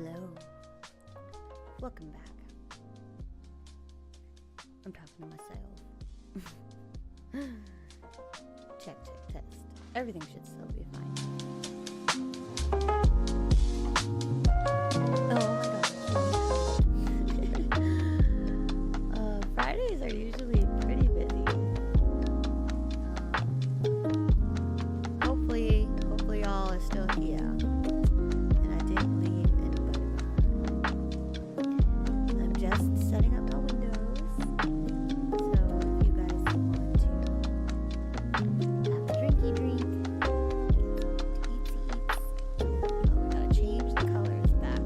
Hello. Welcome back. I'm talking to myself. Check, test. Everything should still be fine. Oh my gosh. Fridays are usually pretty busy. Hopefully y'all are still here. And I didn't leave anybody behind. I'm just setting up my windows. So if you guys want to have a drinky drink, eats. Oh, we gotta change the colors back.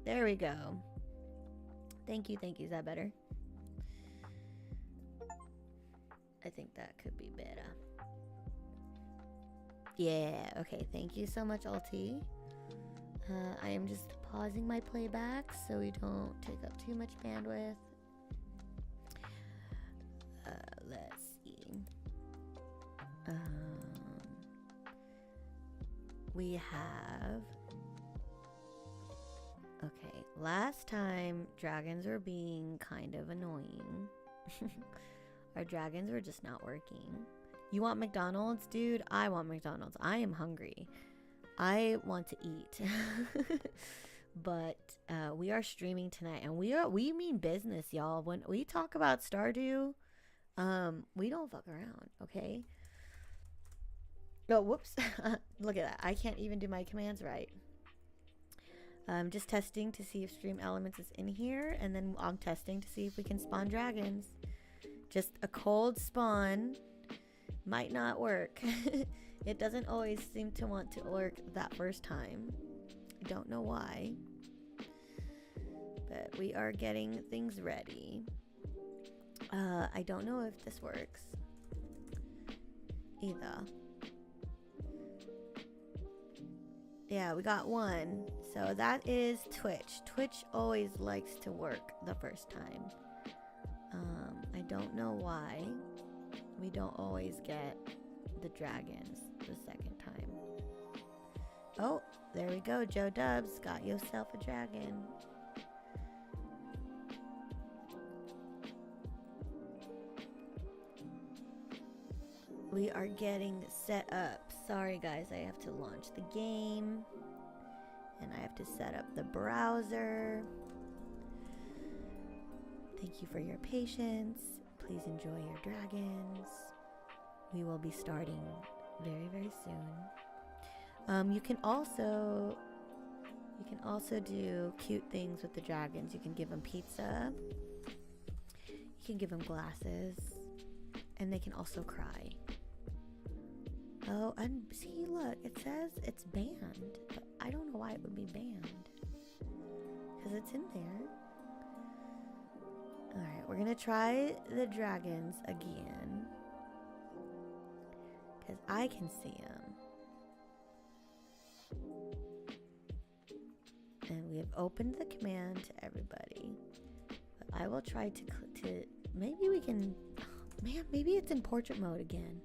There we go. Thank you. Is that better? I think that could be better. Yeah, okay. Thank you so much, Alti. I am just pausing my playback so we don't take up too much bandwidth. Let's see. We have... Okay, last time dragons were being kind of annoying. Our dragons were just not working. You want McDonald's, dude? I want McDonald's. I am hungry. I want to eat. But we are streaming tonight, and we mean business, y'all. When we talk about Stardew, we don't fuck around, okay? Oh, whoops. Look at that. I can't even do my commands right. I'm just testing to see if Stream Elements is in here, and then I'm testing to see if we can spawn dragons. Just a cold spawn might not work. It doesn't always seem to want to work that first time. I don't know why. But we are getting things ready. I don't know if this works either. Yeah, we got one. So that is Twitch. Twitch always likes to work the first time. I don't know why we don't always get the dragons the second time. Oh, there we go. Joe Dubs got yourself a dragon. We are getting set up. Sorry guys, I have to launch the game. And I have to set up the browser. Thank you for your patience. Please enjoy your dragons. We will be starting very, very soon. You can also do cute things with the dragons. You can give them pizza. You can give them glasses. And they can also cry. Oh, and see, look, it says it's banned, but I don't know why it would be banned. Because it's in there. Alright, we're going to try the dragons again. Because I can see them. And we have opened the command to everybody. But I will try to maybe we can... Man, maybe it's in portrait mode again.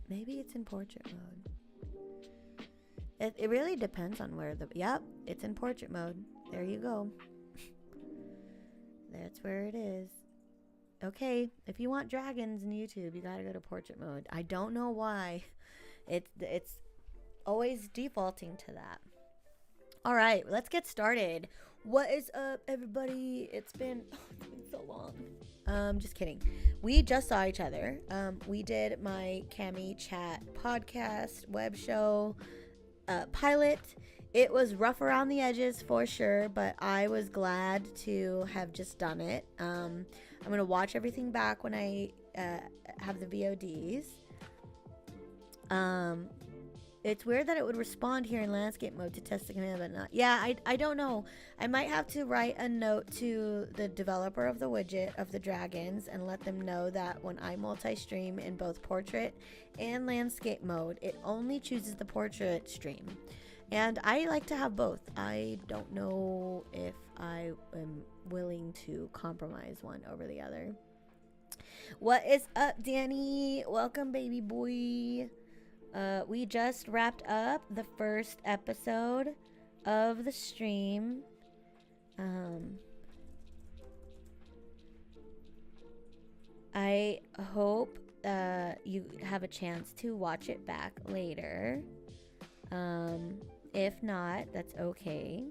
Maybe it's in portrait mode. It really depends on where the... Yep, it's in portrait mode. There you go. That's where it is. Okay, if you want dragons in YouTube, you gotta go to portrait mode. I don't know why. It's always defaulting to that. Alright, let's get started. What is up, everybody? It's been so long. Just kidding. We just saw each other. We did my Cami Chat podcast web show pilot. It was rough around the edges for sure, but I was glad to have just done it. I'm gonna watch everything back when I have the VODs. It's weird that it would respond here in landscape mode to test the command, but not. Yeah, I don't know. I might have to write a note to the developer of the widget of the dragons and let them know that when I multi-stream in both portrait and landscape mode, it only chooses the portrait stream. And I like to have both. I don't know if I am willing to compromise one over the other. What is up, Danny? Welcome, baby boy. We just wrapped up the first episode of the stream. I hope you have a chance to watch it back later. If not, that's okay.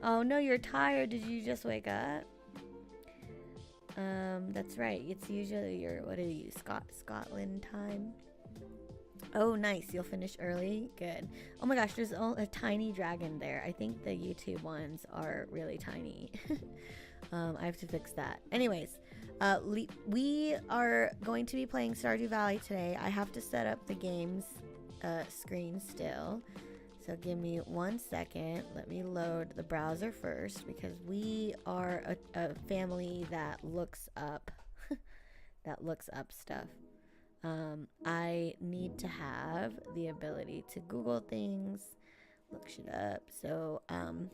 Oh no, you're tired. Did you just wake up? That's right. It's usually your, what are you, Scotland time? Oh, nice. You'll finish early? Good. Oh my gosh, there's a tiny dragon there. I think the YouTube ones are really tiny. I have to fix that. Anyways, we are going to be playing Stardew Valley today. I have to set up the game's screen still. So give me 1 second. Let me load the browser first because we are a family that looks up stuff. I need to have the ability to Google things, look shit up. So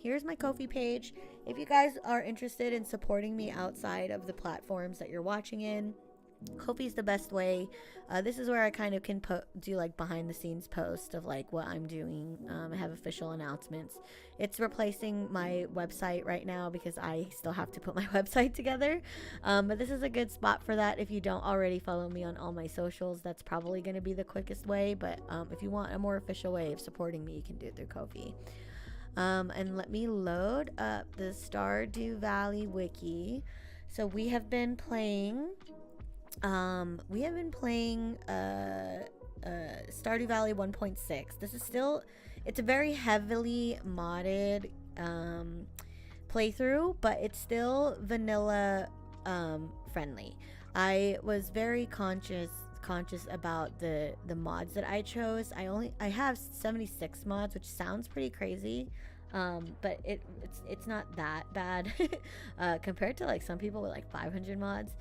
here's my Ko-fi page. If you guys are interested in supporting me outside of the platforms that you're watching in, Ko-fi is the best way. This is where I kind of can do like behind the scenes post of like what I'm doing. I have official announcements. It's replacing my website right now because I still have to put my website together. But this is a good spot for that. If you don't already follow me on all my socials, that's probably going to be the quickest way. But if you want a more official way of supporting me, you can do it through Ko-fi. And let me load up the Stardew Valley wiki. So we have been playing Stardew Valley 1.6. This is still, it's a very heavily modded playthrough, but it's still vanilla friendly. I was very conscious about the mods that I chose. I have 76 mods, which sounds pretty crazy. But it's not that bad compared to like some people with like 500 mods.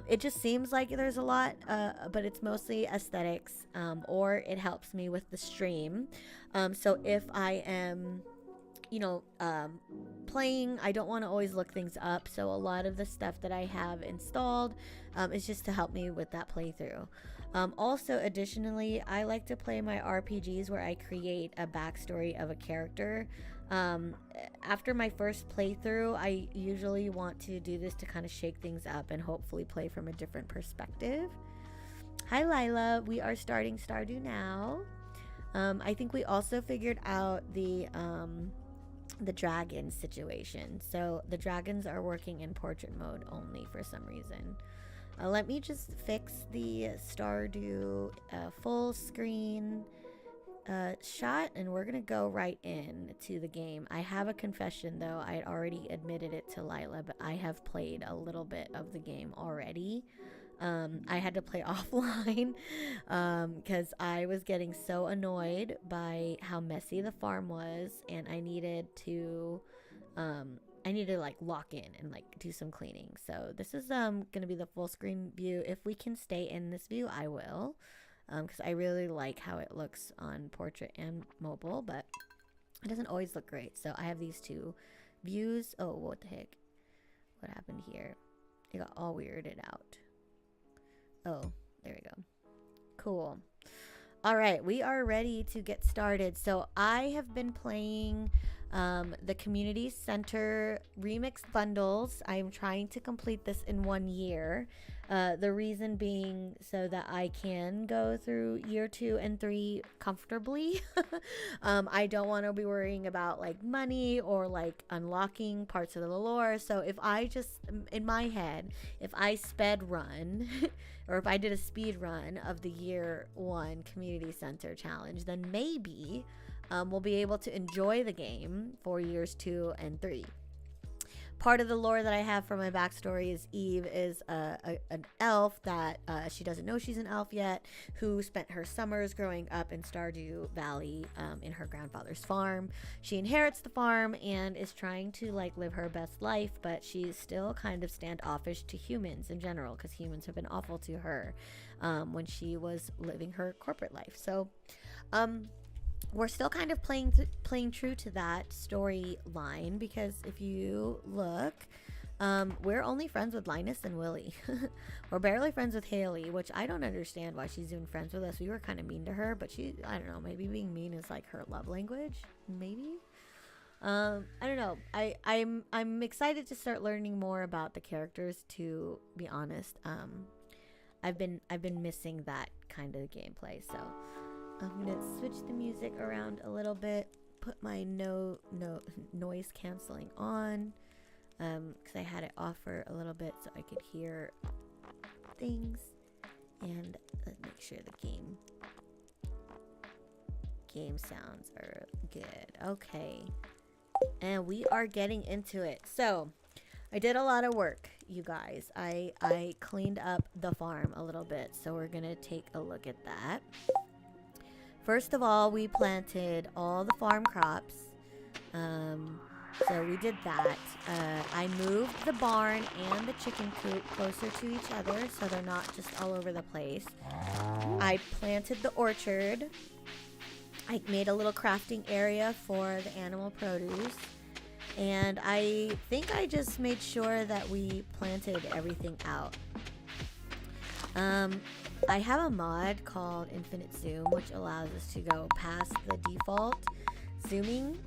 It just seems like there's a lot, but it's mostly aesthetics, or it helps me with the stream. So if I am, playing, I don't want to always look things up. So a lot of the stuff that I have installed is just to help me with that playthrough. Also, additionally, I like to play my RPGs where I create a backstory of a character. After my first playthrough, I usually want to do this to kind of shake things up and hopefully play from a different perspective. Hi Lila, we are starting Stardew now. I think we also figured out the dragon situation. So the dragons are working in portrait mode only for some reason. Let me just fix the Stardew full screen shot, and we're gonna go right in to the game. I have a confession though. I had already admitted it to Lila, but I have played a little bit of the game already. I had to play offline because I was getting so annoyed by how messy the farm was, and I needed to like lock in and like do some cleaning. So this is gonna be the full screen view. If we can stay in this view, I will, because I really like how it looks on portrait and mobile, but it doesn't always look great. So I have these two views. Oh, what the heck? What happened here? It got all weirded out. Oh, there we go. Cool. All right, we are ready to get started. So I have been playing the community center remixed bundles. I'm trying to complete this in 1 year. The reason being so that I can go through year 2 and 3 comfortably. I don't want to be worrying about like money or like unlocking parts of the lore. So if I just, in my head, if I sped run or if I did a speed run of the year 1 community center challenge, then maybe we'll be able to enjoy the game for years 2 and 3. part of the lore that I have for my backstory is Eve is an elf that she doesn't know she's an elf yet, who spent her summers growing up in Stardew Valley in her grandfather's farm. She inherits the farm and is trying to like live her best life, but she's still kind of standoffish to humans in general because humans have been awful to her when she was living her corporate life. So we're still kind of playing true to that storyline, because if you look, we're only friends with Linus and Willie. We're barely friends with Haley, which I don't understand why she's even friends with us. We were kind of mean to her, but I don't know, maybe being mean is like her love language, maybe. I don't know. I'm excited to start learning more about the characters, to be honest. I've been missing that kind of gameplay, so I'm gonna switch the music around a little bit, put my noise canceling on, because I had it off for a little bit so I could hear things, and let's make sure the game sounds are good. Okay, and we are getting into it. So I did a lot of work, you guys. I cleaned up the farm a little bit, so we're gonna take a look at that. First of all, we planted all the farm crops. So we did that. I moved the barn and the chicken coop closer to each other so they're not just all over the place. I planted the orchard. I made a little crafting area for the animal produce. And I think I just made sure that we planted everything out. I have a mod called Infinite Zoom, which allows us to go past the default zooming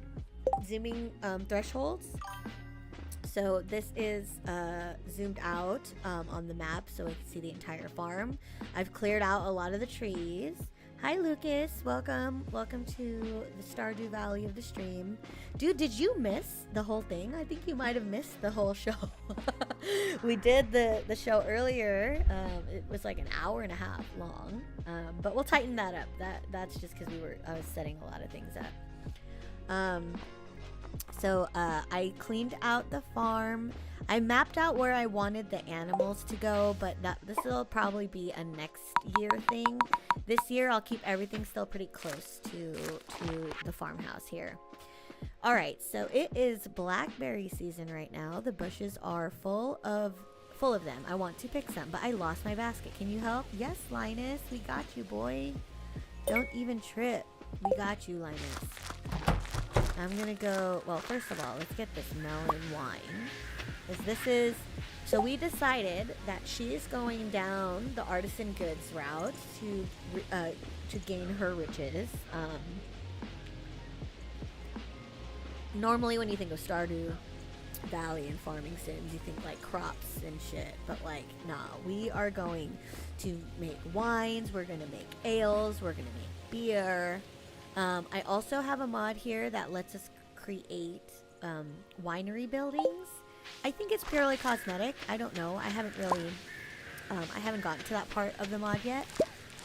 thresholds. So this is zoomed out on the map so we can see the entire farm. I've cleared out a lot of the trees. Hi Lucas, welcome to the Stardew Valley of the stream. Dude, did you miss the whole thing? I think you might have missed the whole show. We did the show earlier. It was like an hour and a half long, but we'll tighten that up. That's just because I was setting a lot of things up. So I cleaned out the farm. I mapped out where I wanted the animals to go, but this will probably be a next year thing. This year I'll keep everything still pretty close to the farmhouse here. All right, so it is blackberry season right now. The bushes are full of them. I want to pick some, but I lost my basket. Can you help? Yes, Linus, we got you, boy. Don't even trip. We got you, Linus. I'm gonna go, well, first of all, let's get this melon wine. So we decided that she is going down the artisan goods route to gain her riches. Normally when you think of Stardew Valley and farming sims, you think like crops and shit, but like, nah, we are going to make wines, we're gonna make ales, we're gonna make beer. I also have a mod here that lets us create winery buildings. I think it's purely cosmetic. I don't know. I haven't gotten to that part of the mod yet.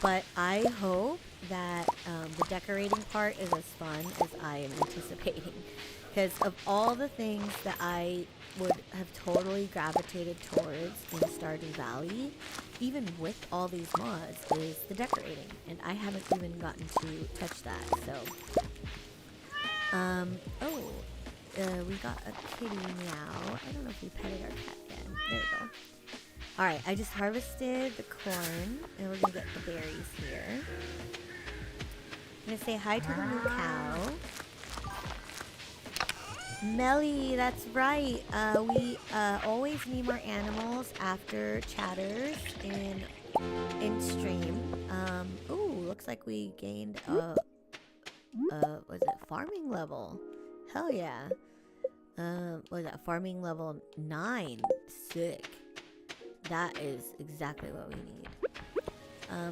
But I hope that the decorating part is as fun as I am anticipating. Because of all the things that I would have totally gravitated towards in Stardew Valley, even with all these mods, is the decorating. And I haven't even gotten to touch that, so. We got a kitty meow. I don't know if we petted our cat yet. There we go. Alright, I just harvested the corn, and we're gonna get the berries here. I'm gonna say hi to the new cow. Melly, that's right. We always name our animals after chatters in stream. Ooh, looks like we gained was it farming level? Hell yeah. Was that farming level 9? Sick. That is exactly what we need.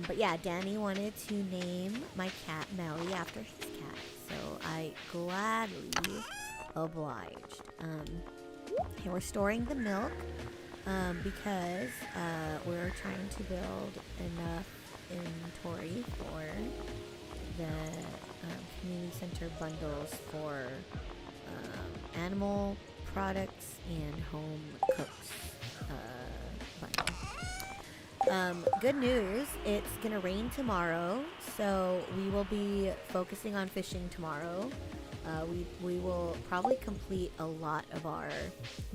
But yeah, Danny wanted to name my cat Melly after his cat, so I gladly obliged. And we're storing the milk because we're trying to build enough inventory for the community center bundles for animal products and home cooks bundle. Good news, it's gonna rain tomorrow, so we will be focusing on fishing tomorrow. We will probably complete a lot of our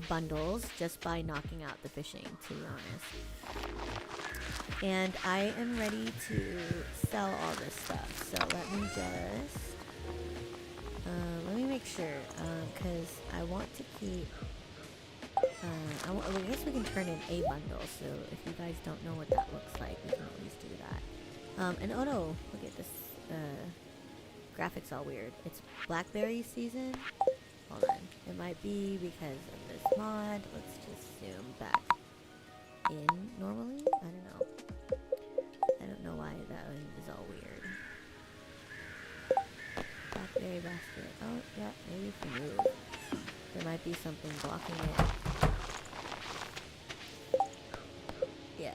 bundles just by knocking out the fishing, to be honest. And I am ready to sell all this stuff, so let me make sure, because I want to keep, I guess we can turn in a bundle, so if you guys don't know what that looks like, we can at least do that. And oh no, look at this, graphics all weird. It's blackberry season. Hold on. It might be because of this mod. Let's just zoom back in normally. I don't know. I don't know why that one is all weird. Blackberry basket. Oh, yeah. Maybe if we move. There might be something blocking it. Yeah,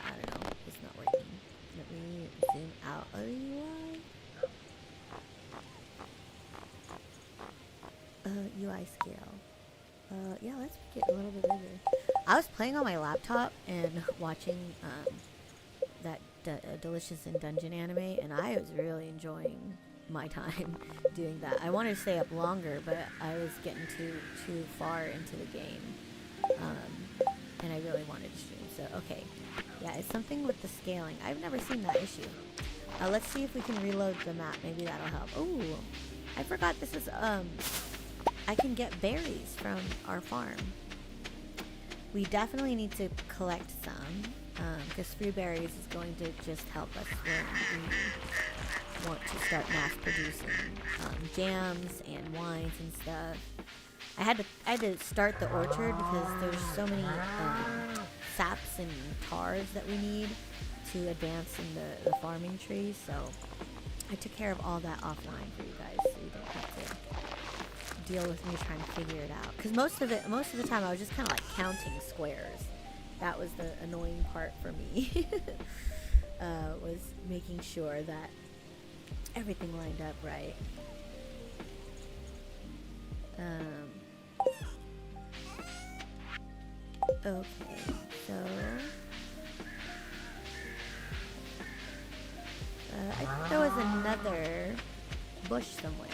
I don't know. It's not working. Let me zoom out of the UI. UI scale. Yeah, let's make it a little bit bigger. I was playing on my laptop and watching that Delicious in Dungeon anime, and I was really enjoying my time doing that. I wanted to stay up longer, but I was getting too far into the game, and I really wanted to stream. So okay, yeah, it's something with the scaling. I've never seen that issue. Let's see if we can reload the map. Maybe that'll help. Oh, I forgot this is I can get berries from our farm. We definitely need to collect some, because free berries is going to just help us when we want to start mass producing jams and wines and stuff. I had to start the orchard because there's so many saps and tars that we need to advance in the farming tree, so I took care of all that offline for you guys, so you don't have to deal with me trying to figure it out. Because most of the time I was just kind of like counting squares. That was the annoying part for me. Was making sure that everything lined up right. Okay, so I think there was another bush somewhere.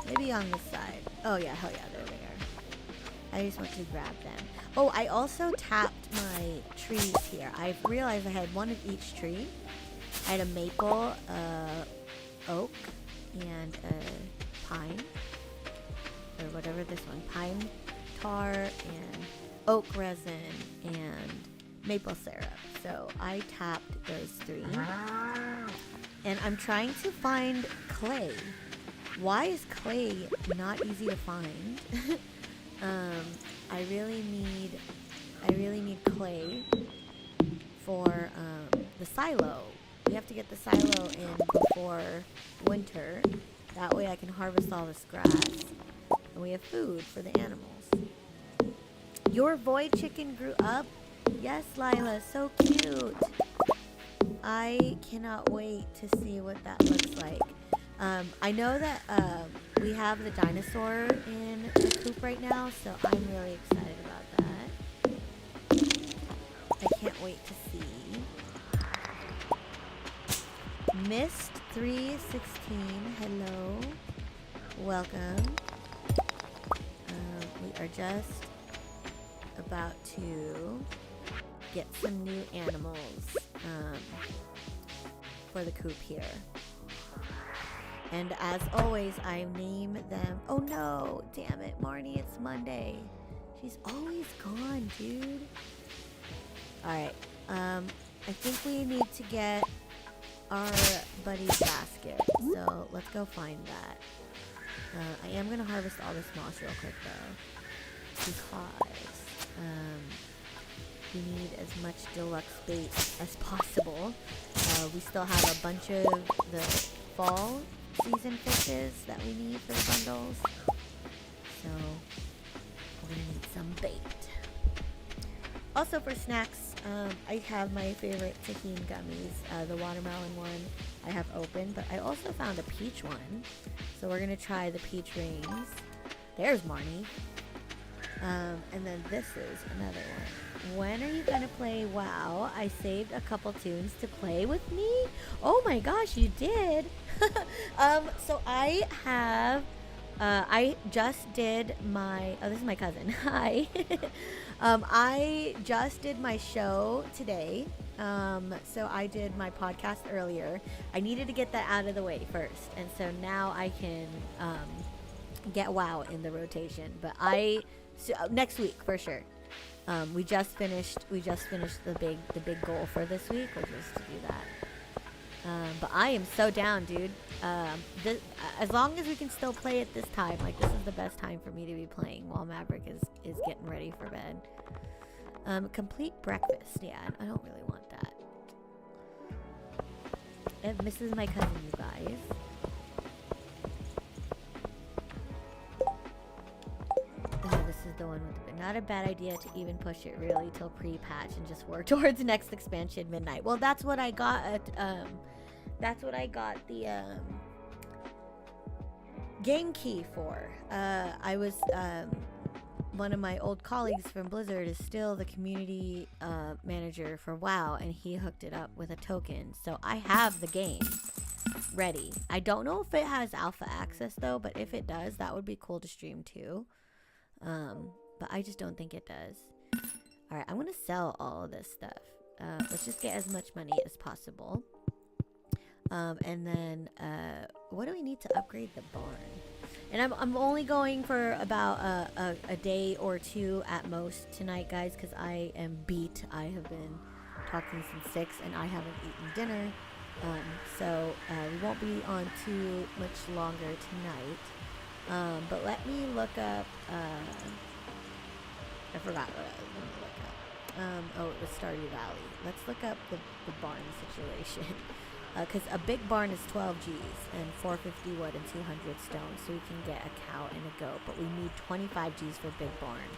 Maybe on this side. Oh yeah, hell yeah, there they are. I just want to grab them. Oh, I also tapped my trees here. I realized I had one of each tree. I had a maple, oak, and a pine. Or whatever this one. Pine tar and oak resin and maple syrup. So I tapped those 3. And I'm trying to find clay. Why is clay not easy to find? I really need clay for the silo. We have to get the silo in before winter. That way I can harvest all this grass. And we have food for the animals. Your void chicken grew up? Yes, Lila, so cute. I cannot wait to see what that looks like. I know that we have the dinosaur in the coop right now, so I'm really excited about that. I can't wait to see. Mist 316, hello, welcome. We are just about to get some new animals for the coop here. And as always, I name them. Oh no, damn it, Marnie, it's Monday. She's always gone, dude. Alright, I think we need to get our buddy's basket. So let's go find that. I am gonna harvest all this moss real quick though. Because we need as much deluxe bait as possible. We still have a bunch of the fall season fishes that we need for the bundles. So we're gonna need some bait. Also for snacks, I have my favorite tahini gummies. The watermelon one I have open, but I also found a peach one. So we're gonna try the peach rings. There's Marnie. And then this is another one. When are you gonna play WoW? I saved a couple tunes to play with me. Oh my gosh, you did. So I have, I just did my, oh, this is my cousin. Hi. I just did my show today. So I did my podcast earlier. I needed to get that out of the way first. And so now I can, get WoW in the rotation. But so next week for sure. We just finished the big goal for this week, which is to do that. But I am so down, dude. As long as we can still play at this time, like this is the best time for me to be playing while Maverick is getting ready for bed. Complete breakfast. Yeah, I don't really want that. It misses my cousin, you guys. This is the one with the, not a bad idea to even push it really till pre-patch and just work towards the next expansion midnight. Well, that's what I got at the game key for. I was one of my old colleagues from Blizzard is still the community manager for WoW, and he hooked it up with a token. So I have the game ready. I don't know if it has alpha access though, but if it does, that would be cool to stream too. But I just don't think it does. Alright, I'm gonna sell all of this stuff. Let's just get as much money as possible. And then, what do we need to upgrade the barn? And I'm only going for about a day or two at most tonight, guys, because I am beat. I have been talking since 6 and I haven't eaten dinner. So we won't be on too much longer tonight. But let me look up, I forgot what I was going to look up. Oh, it was Stardew Valley. Let's look up the barn situation. Because a big barn is 12 G's and 450 wood and 200 stone, so we can get a cow and a goat. But we need 25 G's for big barn.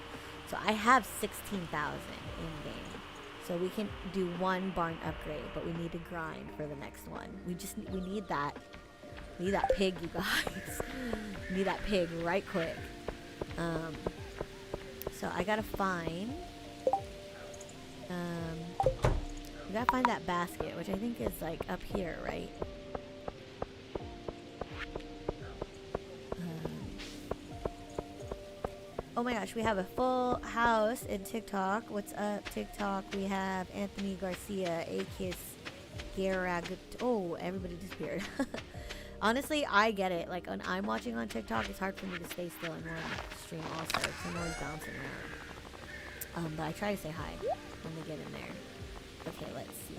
So I have 16,000 in game. So we can do one barn upgrade, but we need to grind for the next one. We need that. We need that pig, you guys. We need that pig right quick. So I gotta find. We gotta find that basket, which I think is like up here, right? Oh my gosh, we have a full house in TikTok. What's up, TikTok? We have Anthony Garcia, Akis, Garag. Oh, everybody disappeared. Honestly, I get it. Like, when I'm watching on TikTok, it's hard for me to stay still in one stream also, because I'm always bouncing around. But I try to say hi when we get in there. Okay, let's see.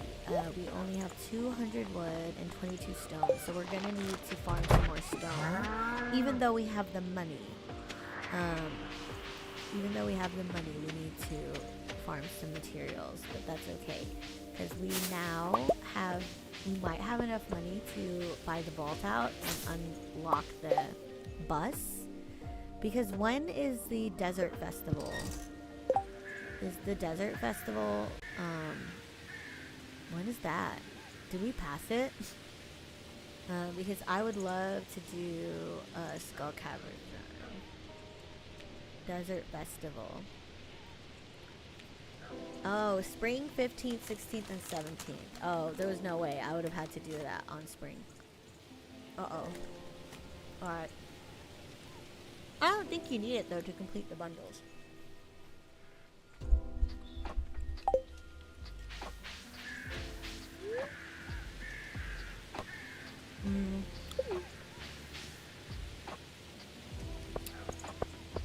We only have 200 wood and 22 stone, so we're gonna need to farm some more stone. Even though we have the money. We need to farm some materials, but that's okay. Because we might have enough money to buy the vault out and unlock the bus. Because when is the desert festival? Is the desert festival, when is that? Did we pass it? Because I would love to do a Skull Cavern Desert Festival. Oh, spring 15th, 16th, and 17th. Oh, there was no way. I would have had to do that on spring. Uh-oh. Alright. I don't think you need it, though, to complete the bundles.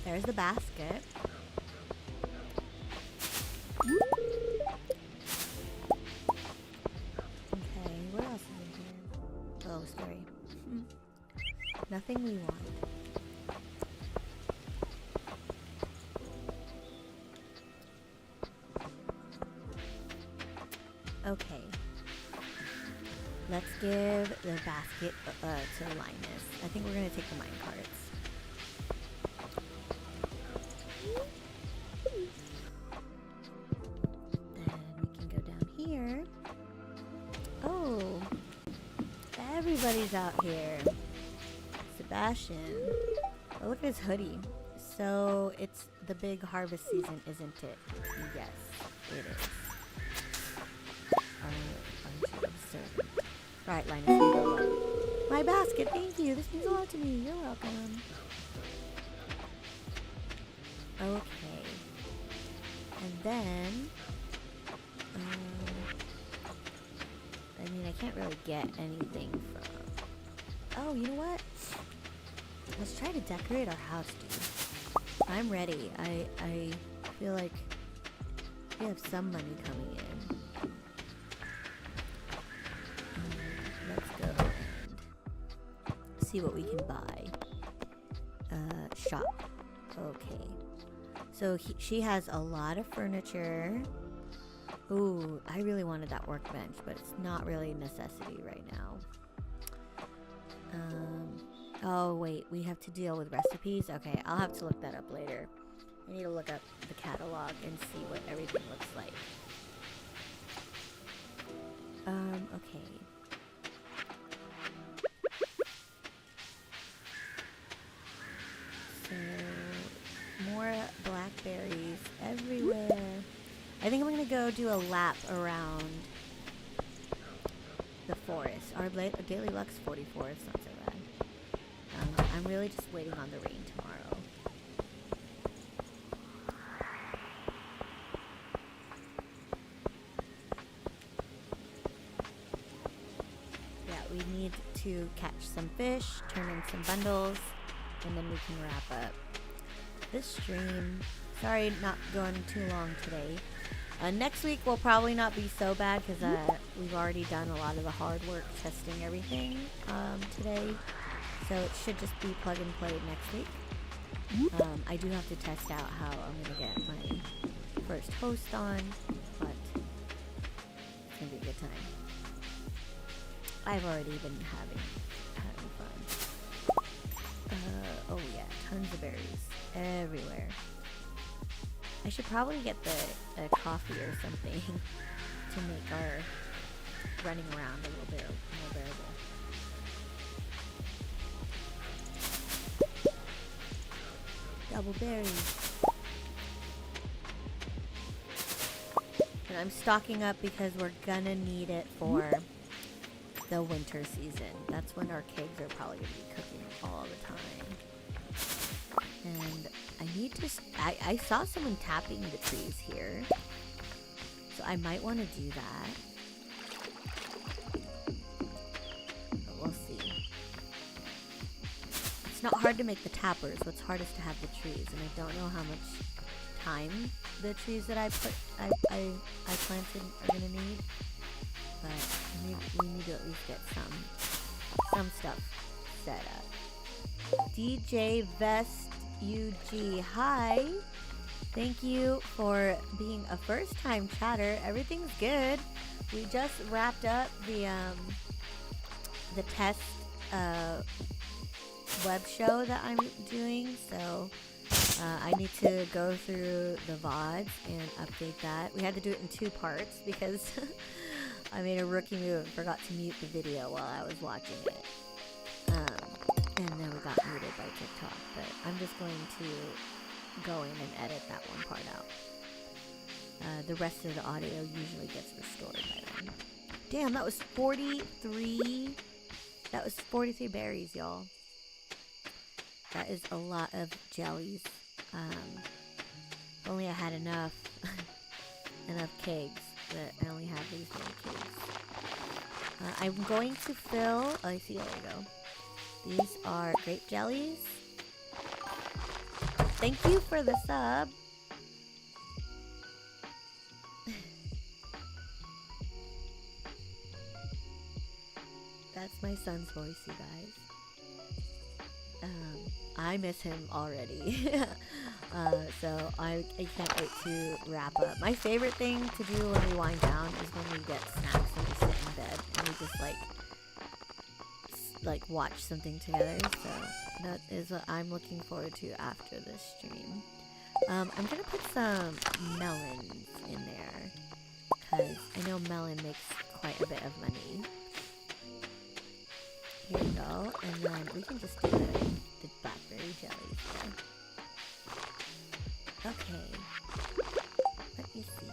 There's the basket. Okay, what else is in here? Oh, scary. Nothing we want. Okay. Let's give the basket to Linus. I think we're gonna take the mine carts. Everybody's out here. Sebastian. Oh, look at his hoodie. So it's the big harvest season, isn't it? Yes, it is. Aren't you observant? Right, Linus, we go up. My basket, thank you. This means a lot to me. You're welcome. Okay. And then, I mean, I can't really get anything from... Oh, you know what? Let's try to decorate our house, dude. I'm ready. I feel like we have some money coming in. Let's go and see what we can buy. Shop. Okay. So she has a lot of furniture. Ooh, I really wanted that workbench, but it's not really a necessity right now. Oh wait, we have to deal with recipes? Okay, I'll have to look that up later. I need to look up the catalog and see what everything looks like. Okay. So, more blackberries everywhere. I think I'm gonna go do a lap around the forest. Our daily luck's 44, it's not so bad. I'm really just waiting on the rain tomorrow. Yeah, we need to catch some fish, turn in some bundles, and then we can wrap up this stream. Sorry, not going too long today. Next week will probably not be so bad because we've already done a lot of the hard work testing everything today. So it should just be plug and play next week. I do have to test out how I'm going to get my first host on, but it's going to be a good time. I've already been having fun. Oh yeah, tons of berries everywhere. I should probably get the coffee or something to make our running around a little bit more bearable. Double berries. And I'm stocking up because we're gonna need it for the winter season. That's when our kegs are probably gonna be cooking all the time. And I need to... I saw someone tapping the trees here. So I might want to do that. But we'll see. It's not hard to make the tappers. What's hard is to have the trees. And I don't know how much time the trees that I planted are going to need. But we need to at least get some stuff set up. DJ Vest UG, hi. Thank you for being a first-time chatter. Everything's good. We just wrapped up the test web show that I'm doing, so I need to go through the VODs and update that. We had to do it in 2 parts because I made a rookie move and forgot to mute the video while I was watching it. And then we got muted by TikTok, but I'm just going to go in and edit that one part out. The rest of the audio usually gets restored by then. Damn, that was 43. That was 43 berries, y'all. That is a lot of jellies. If only I had enough kegs, but I only have these many kegs. I'm going to fill... Oh, I see, there we go. These are grape jellies. Thank you for the sub. That's my son's voice, you guys. I miss him already. So I can't wait to wrap up. My favorite thing to do when we wind down is when we get snacks and we sit in bed and we just like watch something together. So that is what I'm looking forward to after this stream. I'm gonna put some melons in there because I know melon makes quite a bit of money. Here we go, and then we can just do the blackberry jelly here. Okay. Let me see.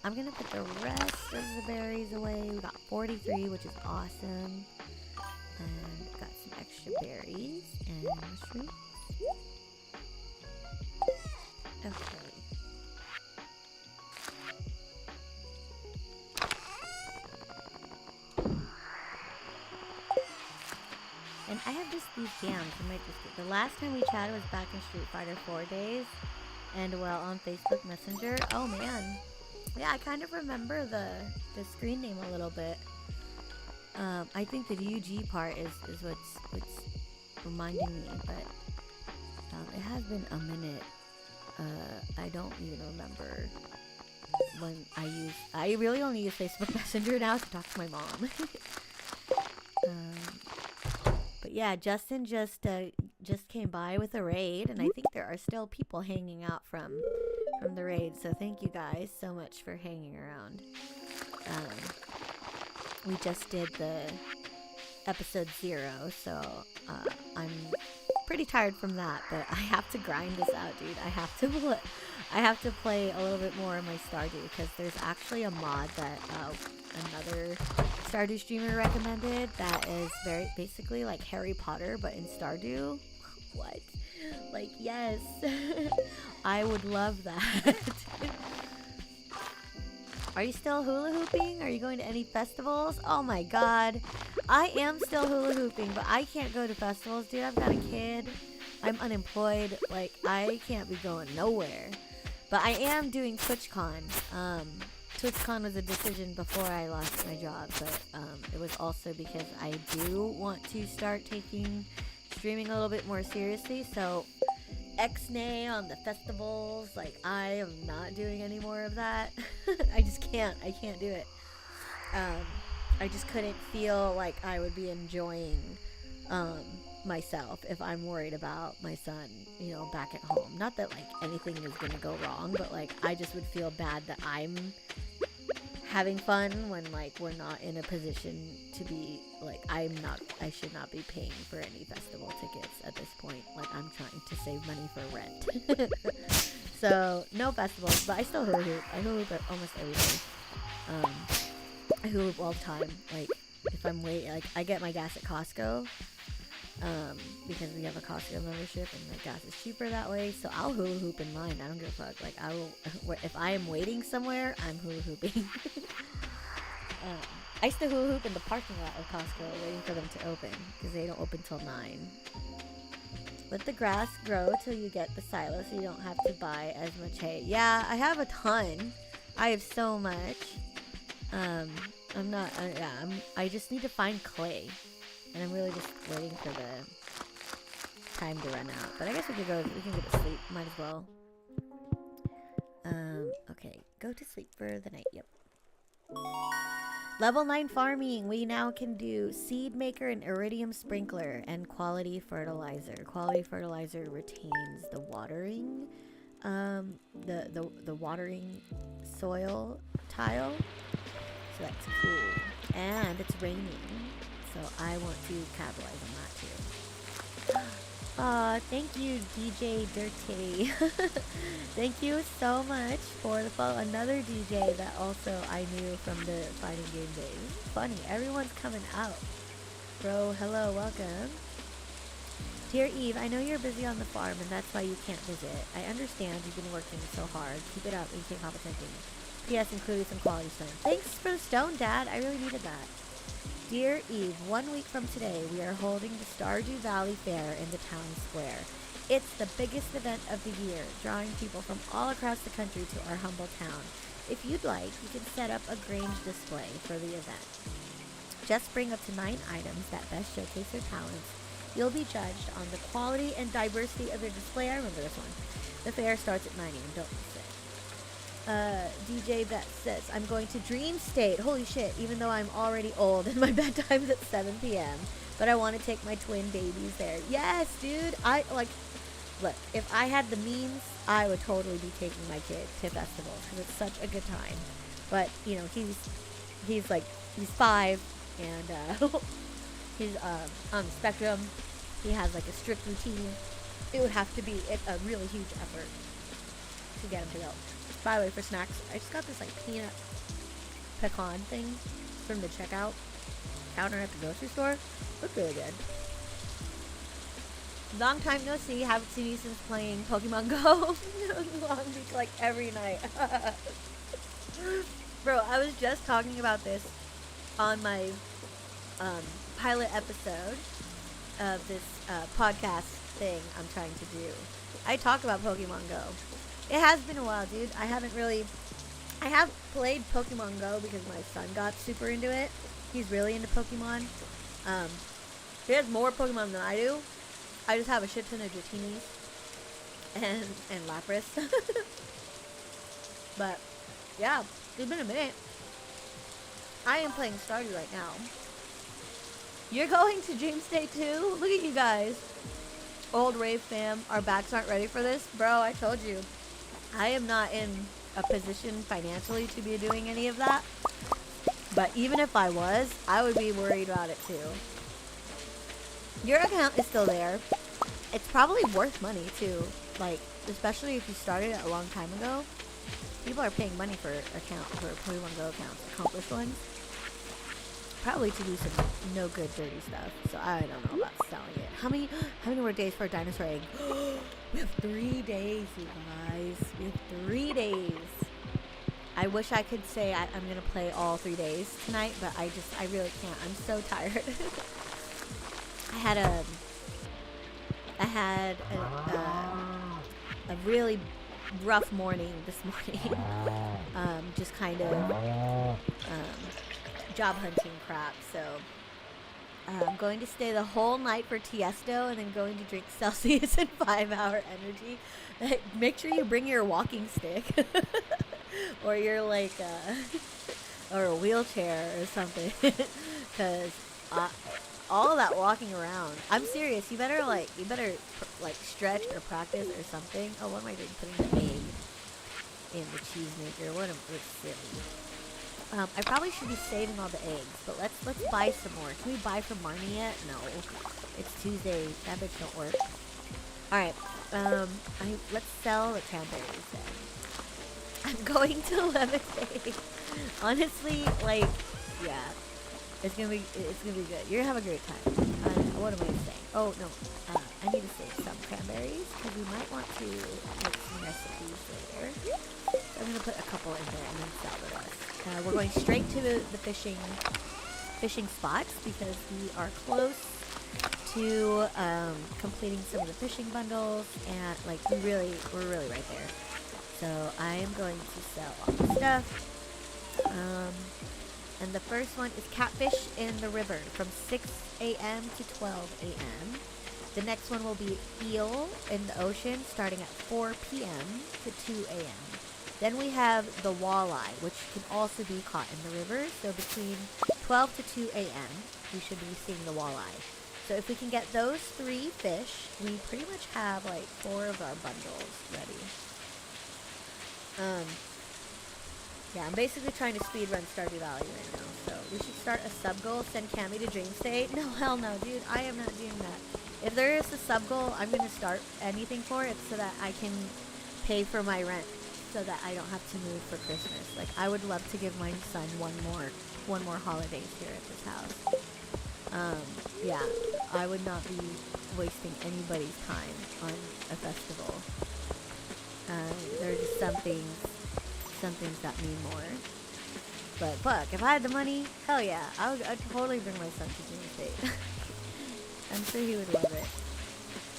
I'm gonna put the rest of the berries away. We got 43, which is awesome. And got some extra berries and mushrooms. Okay. And I have just these jams. I might just get the last time we chatted was back in Street Fighter 4 days. And well, on Facebook Messenger. Oh man. Yeah, I kind of remember the screen name a little bit. I think the UG part is what's reminding me, but it has been a minute. I don't even remember when I really only use Facebook Messenger now to talk to my mom. But yeah, Justin just came by with a raid, and I think there are still people hanging out from the raid. So thank you guys so much for hanging around. We just did the episode 0, so I'm pretty tired from that. But I have to grind this out, dude. I have to play a little bit more of my Stardew, because there's actually a mod that another Stardew streamer recommended that is very basically like Harry Potter but in Stardew. What? Like, yes. I would love that. Are you still hula hooping? Are you going to any festivals? Oh my god. I am still hula hooping, but I can't go to festivals, dude. I've got a kid. I'm unemployed. Like, I can't be going nowhere. But I am doing TwitchCon. TwitchCon was a decision before I lost my job, but it was also because I do want to start taking streaming a little bit more seriously. So X-nay on the festivals, like, I am not doing any more of that. I just can't. I can't do it. I just couldn't feel like I would be enjoying myself if I'm worried about my son, you know, back at home. Not that like anything is gonna go wrong, but like I just would feel bad that I'm having fun when like we're not in a position to be like I should not be paying for any festival tickets at this point. Like, I'm trying to save money for rent. So no festivals, but I still hula hoop. I hula hoop almost every day. I hula hoop all the time. Like, if I'm waiting, like, I get my gas at Costco, because we have a Costco membership and my gas is cheaper that way. So I'll hula hoop in mine. I don't give a fuck. Like, I will, if I am waiting somewhere, I'm hula hooping. I used to hula hoop in the parking lot of Costco, waiting for them to open, because they don't open till 9. Let the grass grow till you get the silo, so you don't have to buy as much hay. Yeah, I have a ton. I have so much. I just need to find clay, and I'm really just waiting for the time to run out. But I guess we can go to sleep. Might as well. Okay, go to sleep for the night. Yep. Level 9 farming. We now can do seed maker and iridium sprinkler and quality fertilizer. Quality fertilizer retains the watering, the watering soil tile. So that's cool. And it's raining, so I want to capitalize on that too. Aw, thank you, DJ Dirty. Thank you so much for the follow. Another DJ that also I knew from the fighting game days. Funny, everyone's coming out. Bro, hello, welcome. Dear Eve, I know you're busy on the farm and that's why you can't visit. I understand you've been working so hard. Keep it up and keep competenting. P.S. included some quality stone. Thanks for the stone, Dad. I really needed that. Dear Eve, 1 week from today, we are holding the Stardew Valley Fair in the town square. It's the biggest event of the year, drawing people from all across the country to our humble town. If you'd like, you can set up a grange display for the event. Just bring up to 9 items that best showcase your talents. You'll be judged on the quality and diversity of your display. I remember this one. The fair starts at 9 a.m. Don't miss it. DJ Bet says, I'm going to Dream State. Holy shit, even though I'm already old and my bedtime's at 7 p.m. But I want to take my twin babies there. Yes, dude. Look, if I had the means, I would totally be taking my kid to festivals because it's such a good time. But, you know, he's 5 and he's on the spectrum. He has like a strict routine. it would have to be a really huge effort to get them to go. By the way, for snacks, I just got this like peanut pecan thing from the checkout counter at the grocery store. Looks really good. Long time no see. Haven't seen you since playing Pokemon Go. Long Beach like every night. Bro, I was just talking about this on my pilot episode of this podcast thing I'm trying to do. I talk about Pokemon Go. It has been a while, dude. I have played Pokemon Go because my son got super into it. He's really into Pokemon. He has more Pokemon than I do. I just have a shit ton of Dratinis and Lapras. But, yeah, it's been a minute. I am playing Stardew right now. You're going to Dream State too? Look at you guys. Old Rave fam, our backs aren't ready for this. Bro, I told you. I am not in a position financially to be doing any of that. But even if I was, I would be worried about it too. Your account is still there. It's probably worth money too. Like, especially if you started it a long time ago. People are paying money for Pokemon Go accounts, accomplished ones. Probably to do some no good dirty stuff. So I don't know about selling it. How many more days for a dinosaur egg? We have 3 days, you guys. We have 3 days. I wish I could say I'm gonna play all 3 days tonight, but I really can't. I'm so tired. I had a really rough morning this morning. Just kind of job hunting crap. So I'm going to stay the whole night for Tiesto and then going to drink Celsius and 5-hour energy. Make sure you bring your walking stick or your like or a wheelchair or something, because all of that walking around. I'm serious. You better stretch or practice or something. Oh, what am I doing? Putting the egg in the cheese maker. What am I silly? I probably should be saving all the eggs, but let's buy some more. Can we buy from Marnie yet? No. It's Tuesday. That bitch don't work. Alright. Let's sell the cranberries then. I'm going to levitate. Honestly, like, yeah. It's gonna be good. You're gonna have a great time. What am I saying? Oh no, I need to save some cranberries because we might want to make some recipes later. So I'm gonna put a couple in there and then sell the rest. We're going straight to the fishing spots because we are close to completing some of the fishing bundles, and like we're really right there. So I am going to sell all the stuff. And the first one is catfish in the river from 6 a.m. to 12 a.m. The next one will be eel in the ocean starting at 4 p.m. to 2 a.m. Then we have the walleye, which can also be caught in the river. So between 12 to 2 a.m. we should be seeing the walleye. So if we can get those 3 fish, we pretty much have like 4 of our bundles ready. Yeah, I'm basically trying to speedrun Stardew Valley right now, so we should start a sub-goal, send Cammy to Dream State. No, hell no, dude, I am not doing that. If there is a sub-goal, I'm going to start anything for it so that I can pay for my rent, so that I don't have to move for Christmas. Like, I would love to give my son one more holidays here at this house. Yeah, I would not be wasting anybody's time on a festival. There are just some things that mean more. But fuck, if I had the money, hell yeah, I'd totally bring my son to Dream State. I'm sure he would love it.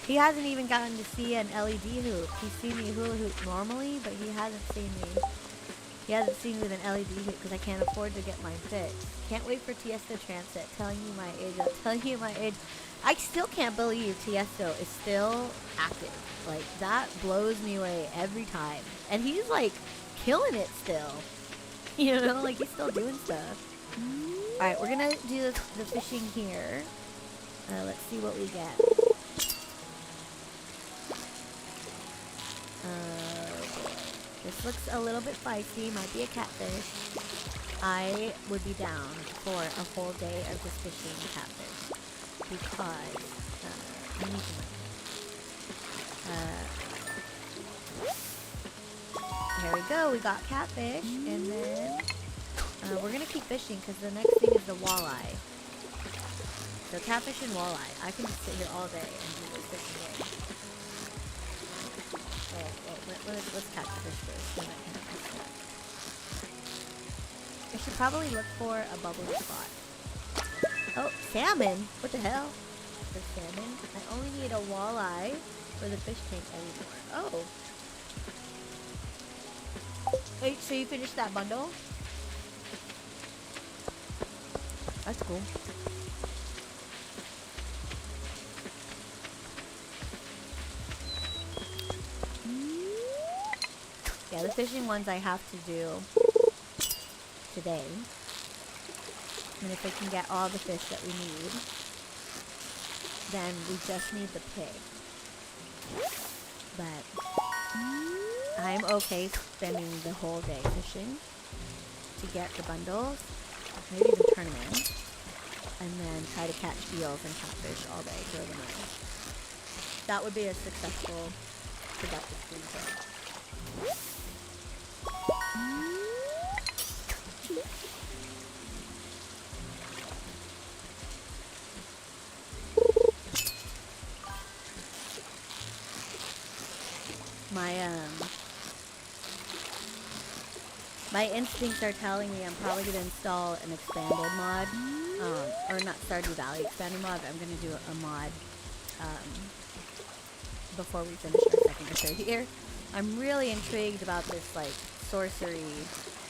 He hasn't even gotten to see an LED hoop. He's seen me hula hoop normally, but he hasn't seen me. He hasn't seen me with an LED hoop because I can't afford to get mine fixed. Can't wait for Tiesto Transit. Telling you my age. I'm telling you my age. I still can't believe Tiesto is still active. Like, that blows me away every time. And he's like killing it still. You know, like he's still doing stuff. Alright, we're gonna do the fishing here. Let's see what we get. This looks a little bit feisty. Might be a catfish. I would be down for a whole day of just fishing catfish because I need the money. we go. We got catfish, and then we're gonna keep fishing because the next thing is the walleye. So catfish and walleye. I can just sit here all day and do this fishing game. Let's catch the fish first. Then I can have my snack. I should probably look for a bubbly spot. Oh, salmon! What the hell? For salmon? I only need a walleye for the fish tank anymore. Oh. Wait, so you finished that bundle? That's cool. Yeah, the fishing ones I have to do today. And if I can get all the fish that we need, then we just need the pig. But I'm okay spending the whole day fishing to get the bundles, maybe even turn them in, and then try to catch eels and catfish all day through the night. That would be a successful, productive screenplay. My instincts are telling me I'm probably going to install an expanded mod, or not Stardew Valley expanded mod, but I'm going to do a mod before we finish our second or third year. I'm really intrigued about this like sorcery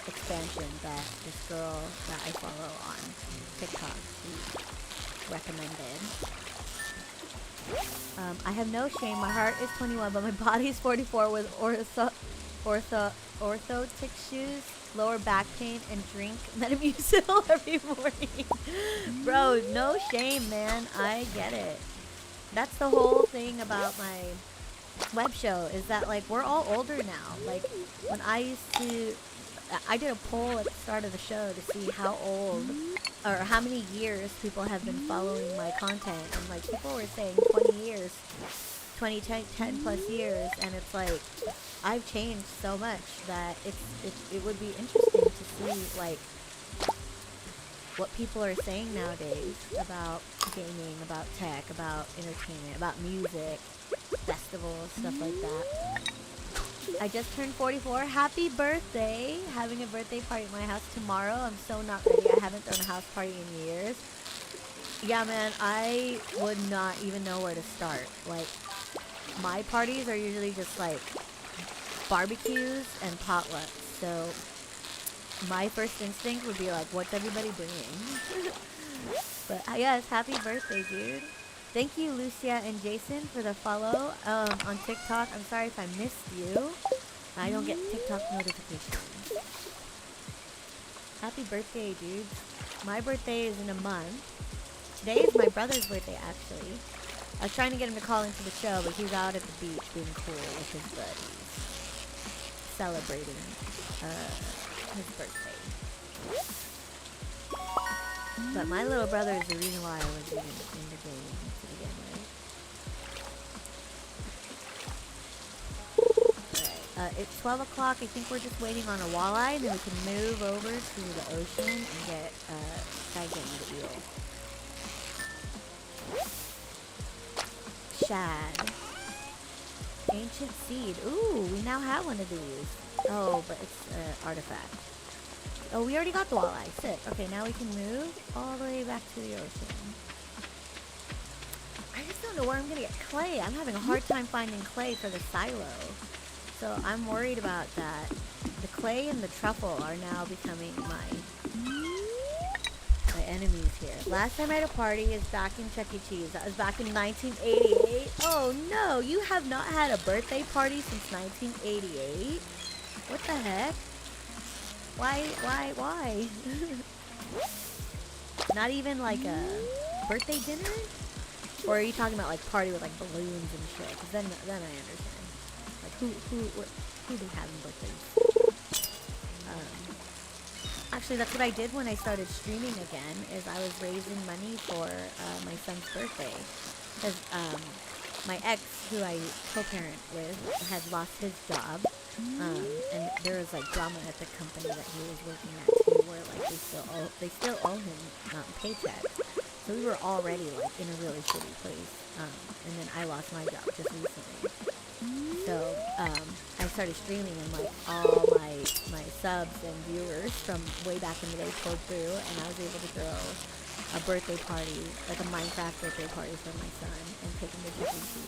expansion that this girl that I follow on TikTok she recommended. I have no shame. My heart is 21, but my body is 44 with orthotic shoes, lower back pain, and drink Metamucil every morning. Bro, no shame, man. I get it. That's the whole thing about my web show is that like we're all older now. Like when I did a poll at the start of the show to see how old or how many years people have been following my content, and like people were saying 20 years, 10 plus years, and it's like I've changed so much that it would be interesting to see like what people are saying nowadays about gaming, about tech, about entertainment, about music, festivals, stuff like that. I just turned 44. Happy birthday! Having a birthday party at my house tomorrow. I'm so not ready. I haven't thrown a house party in years. Yeah, man, I would not even know where to start. Like, my parties are usually just like barbecues and potlucks. So my first instinct would be like, what's everybody doing? But yes, happy birthday, dude. Thank you, Lucia and Jason, for the follow on TikTok. I'm sorry if I missed you. I don't get TikTok notifications. Happy birthday, dude. My birthday is in a month. Today is my brother's birthday, actually. I was trying to get him to call into the show, but he's out at the beach being cool with his buddies. Celebrating his birthday. But my little brother is the reason why I was even into gaming to begin with. Alright, it's 12 o'clock. I think we're just waiting on a walleye, and then we can move over to the ocean and get gigantic eel. Shad. Ancient seed. Ooh, we now have one of these. Oh, but it's an artifact. Oh, we already got the walleye. Sick. Okay, now we can move all the way back to the ocean. I just don't know where I'm going to get clay. I'm having a hard time finding clay for the silo. So I'm worried about that. The clay and the truffle are now becoming my enemies here. Last time I had a party is back in Chuck E. Cheese. That was back in 1988. Oh no, you have not had a birthday party since 1988? What the heck? Why? Not even like a birthday dinner? Or are you talking about like party with like balloons and shit? Because then I understand. Like who be having birthdays? Actually, that's what I did when I started streaming again, is I was raising money for my son's birthday. Because my ex, who I co-parent with, had lost his job. And there was like drama at the company that he was working at too, where like they still owe him paychecks. So we were already like in a really shitty place. And then I lost my job just recently. So I started streaming, and like all my subs and viewers from way back in the day pulled through, and I was able to throw a birthday party, like a Minecraft birthday party for my son, and take him to Disney.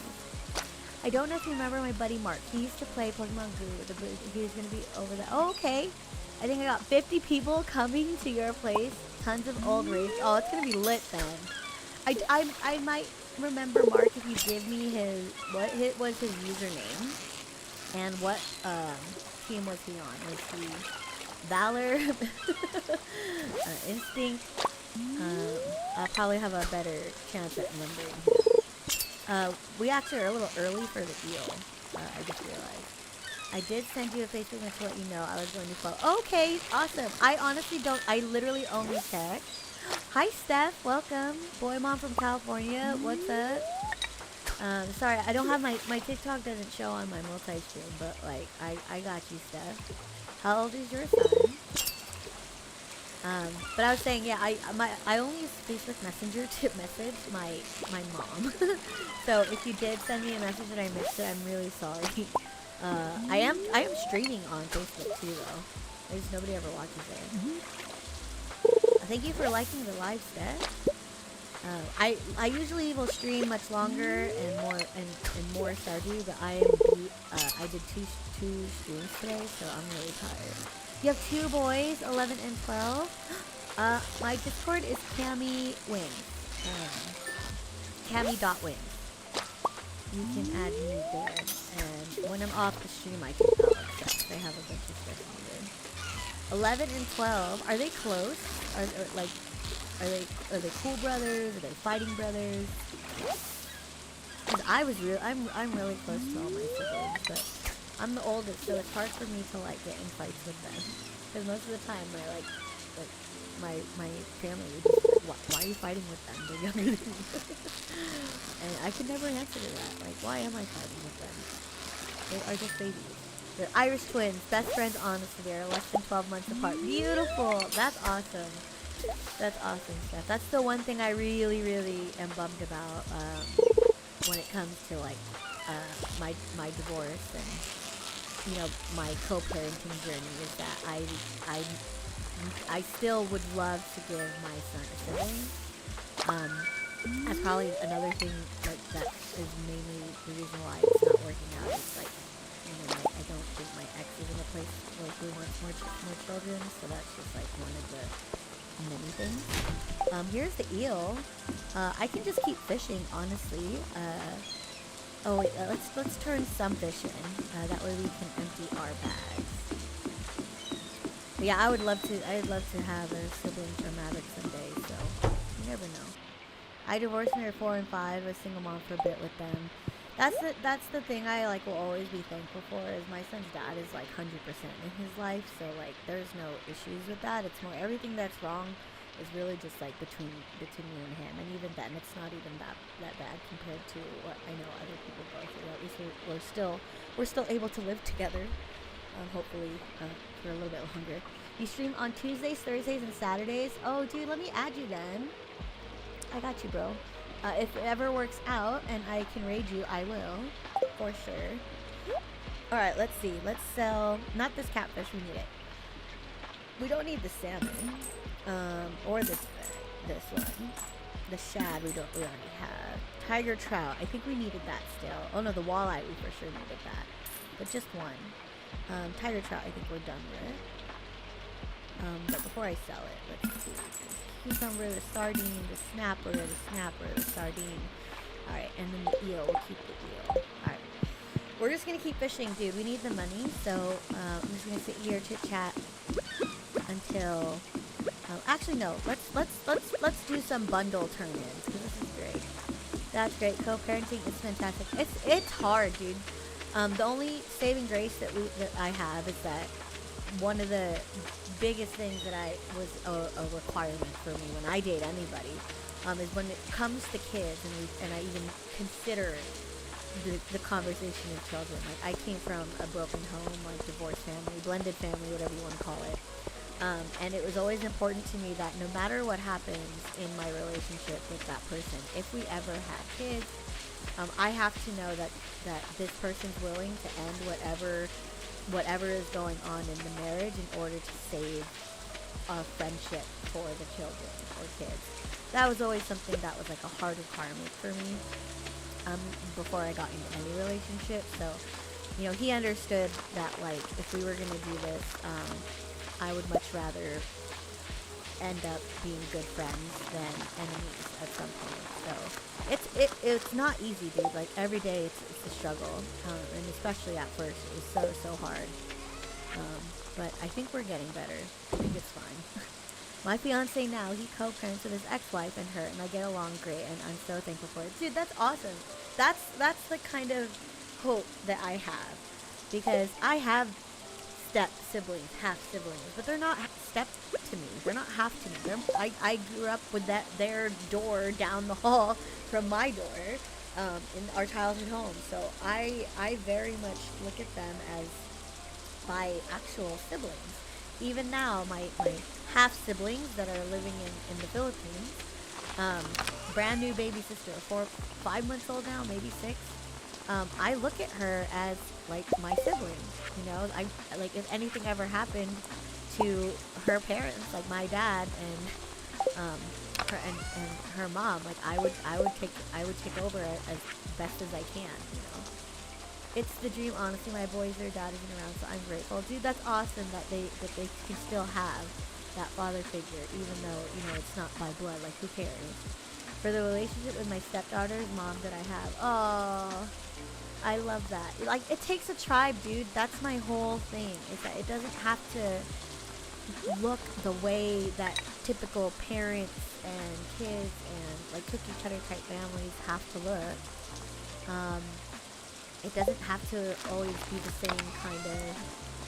I don't know if you remember my buddy Mark. He used to play Pokemon Go. He was gonna be over there. Oh, okay. I think I got 50 people coming to your place. Tons of old race. Oh, it's gonna be lit then. I might remember Mark if you give me what was his username, and what team was he on? Was he Valor, Instinct? I'll probably have a better chance at remembering him. We actually are a little early for the deal. I just realized. I did send you a Facebook message to let you know I was going to follow. Okay, awesome. I honestly don't. I literally only check. Hi, Steph. Welcome. Boy mom from California. What's up? Sorry, I don't have my TikTok doesn't show on my multi-stream, but like I got you, Steph. How old is your son? But I was saying, yeah, I only use Facebook Messenger to message my mom. So if you did send me a message and I missed it, I'm really sorry. I am streaming on Facebook too, though. There's nobody ever watches there. Thank you for liking the live set. I usually will stream much longer and more Stardew, but I did two streams today, so I'm really tired. You have 2 boys, 11 and 12. My Discord is Cami Wins. Cami.wins. You can add me there, and when I'm off the stream, I can accept. I have a bunch of stuff needed. 11 and 12. Are they close? Are they cool brothers? Are they fighting brothers? Cause I'm really close to all my siblings, but I'm the oldest, so it's hard for me to like get in fights with them. Cause most of the time, my family would just be like, why are you fighting with them? They're younger than you. And I could never answer to that. Like, why am I fighting with them? They are just babies. They're Irish twins, best friends, honestly. They're less than 12 months apart. Beautiful. That's awesome. That's awesome stuff. That's the one thing I really, really am bummed about when it comes to like my divorce and my co-parenting journey is that I still would love to give my son a sibling. That's probably another thing that is mainly the reason why it's not working out. It's like I don't think my ex is in a place where he wants more children, so that's just like one of the many things. Here's the eel. I can just keep fishing, honestly. Oh wait, let's turn some fish in. That way we can empty our bags. But yeah, I'd love to have a sibling for Maverick someday. So you never know. I divorced when they were 4 and 5. I was single mom for a bit with them. That's the thing I will always be thankful for is my son's dad is like 100% in his life, so like there's no issues with that. It's more everything that's wrong is really just like between me and him, and even then it's not even that bad compared to what I know other people go through. At least we're still able to live together, hopefully for a little bit longer. You stream on Tuesdays, Thursdays, and Saturdays. Oh, dude, let me add you then. I got you, bro. If it ever works out and I can raid you, I will, for sure. Alright, let's see. Let's sell, not this catfish, we need it. We don't need the salmon, or this one. The shad we already have. Tiger trout, I think we needed that still. Oh no, the walleye we for sure needed that. But just one. Tiger trout I think we're done with. But before I sell it, let's see. Cucumber, the sardine, the snapper, the sardine. Alright, and then the eel. We'll keep the eel. Alright. We're just gonna keep fishing, dude. We need the money, so I'm just gonna sit here chit-chat until actually no, let's do some bundle turn-ins, because this is great. That's great. Co-parenting is fantastic. It's hard, dude. The only saving grace that I have is that one of the biggest things that was a requirement for me when I date anybody is when it comes to kids and I even consider the conversation of children. Like, I came from a broken home, like divorced family, blended family, whatever you want to call it. And it was always important to me that no matter what happens in my relationship with that person, if we ever had kids, I have to know that this person's willing to end whatever is going on in the marriage in order to save a friendship for the children or kids. That was always something that was like a hard requirement for me before I got into any relationship. So, you know, he understood that, like, if we were going to do this, I would much rather end up being good friends than enemies at some point. So it's not easy, dude. Like, every day it's a struggle, and especially at first it was so hard. But I think we're getting better. I think it's fine. My fiance now, he co-parents with his ex-wife and her, and I get along great, and I'm so thankful for it. Dude, that's awesome. That's the kind of hope that I have, because I have step siblings, half siblings, but they're not step to me. They're not half to me. I grew up with their door down the hall from my door in our childhood home. So I very much look at them as my actual siblings. Even now, my half siblings that are living in the Philippines, brand new baby sister, 5 months old now, maybe 6. I look at her as like my sibling. You know, I like, if anything ever happened to her parents, like my dad and her mom, like I would take over as best as I can. You know, it's the dream. Honestly, my boys, their dad isn't around, so I'm grateful, dude. That's awesome that they can still have that father figure, even though, you know, it's not by blood. Like, who cares? For the relationship with my stepdaughter's mom that I have, oh, I love that. Like, it takes a tribe, dude. That's my whole thing, is that it doesn't have to look the way that typical parents and kids and like cookie cutter type families have to look. It doesn't have to always be the same kind of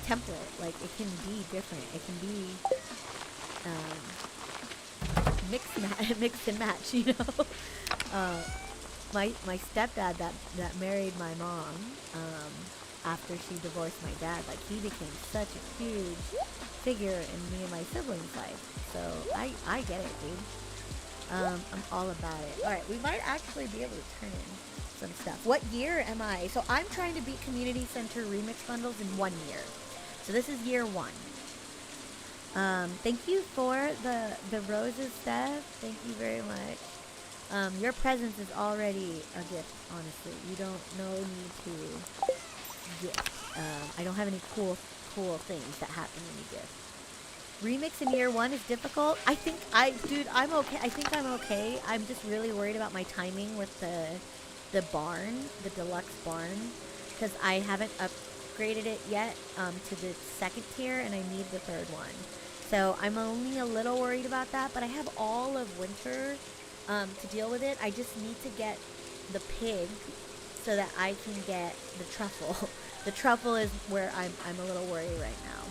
template. Like, it can be different. It can be mix and match, you know. My stepdad that married my mom, after she divorced my dad, like, he became such a huge figure in me and my siblings' life. So I get it, dude. I'm all about it. All right, we might actually be able to turn in some stuff. What year am I? So I'm trying to beat Community Center remix bundles in 1 year. So this is year 1. Thank you for the roses, Steph. Thank you very much. Your presence is already a gift, honestly. You don't need to gift. I don't have any cool things that happen when you gift. Remix in year 1 is difficult. I'm okay. I think I'm okay. I'm just really worried about my timing with the barn, the deluxe barn, because I haven't upgraded it yet to the 2nd tier, and I need the 3rd one. So I'm only a little worried about that, but I have all of winter to deal with it. I just need to get the pig so that I can get the truffle. The truffle is where I'm a little worried right now.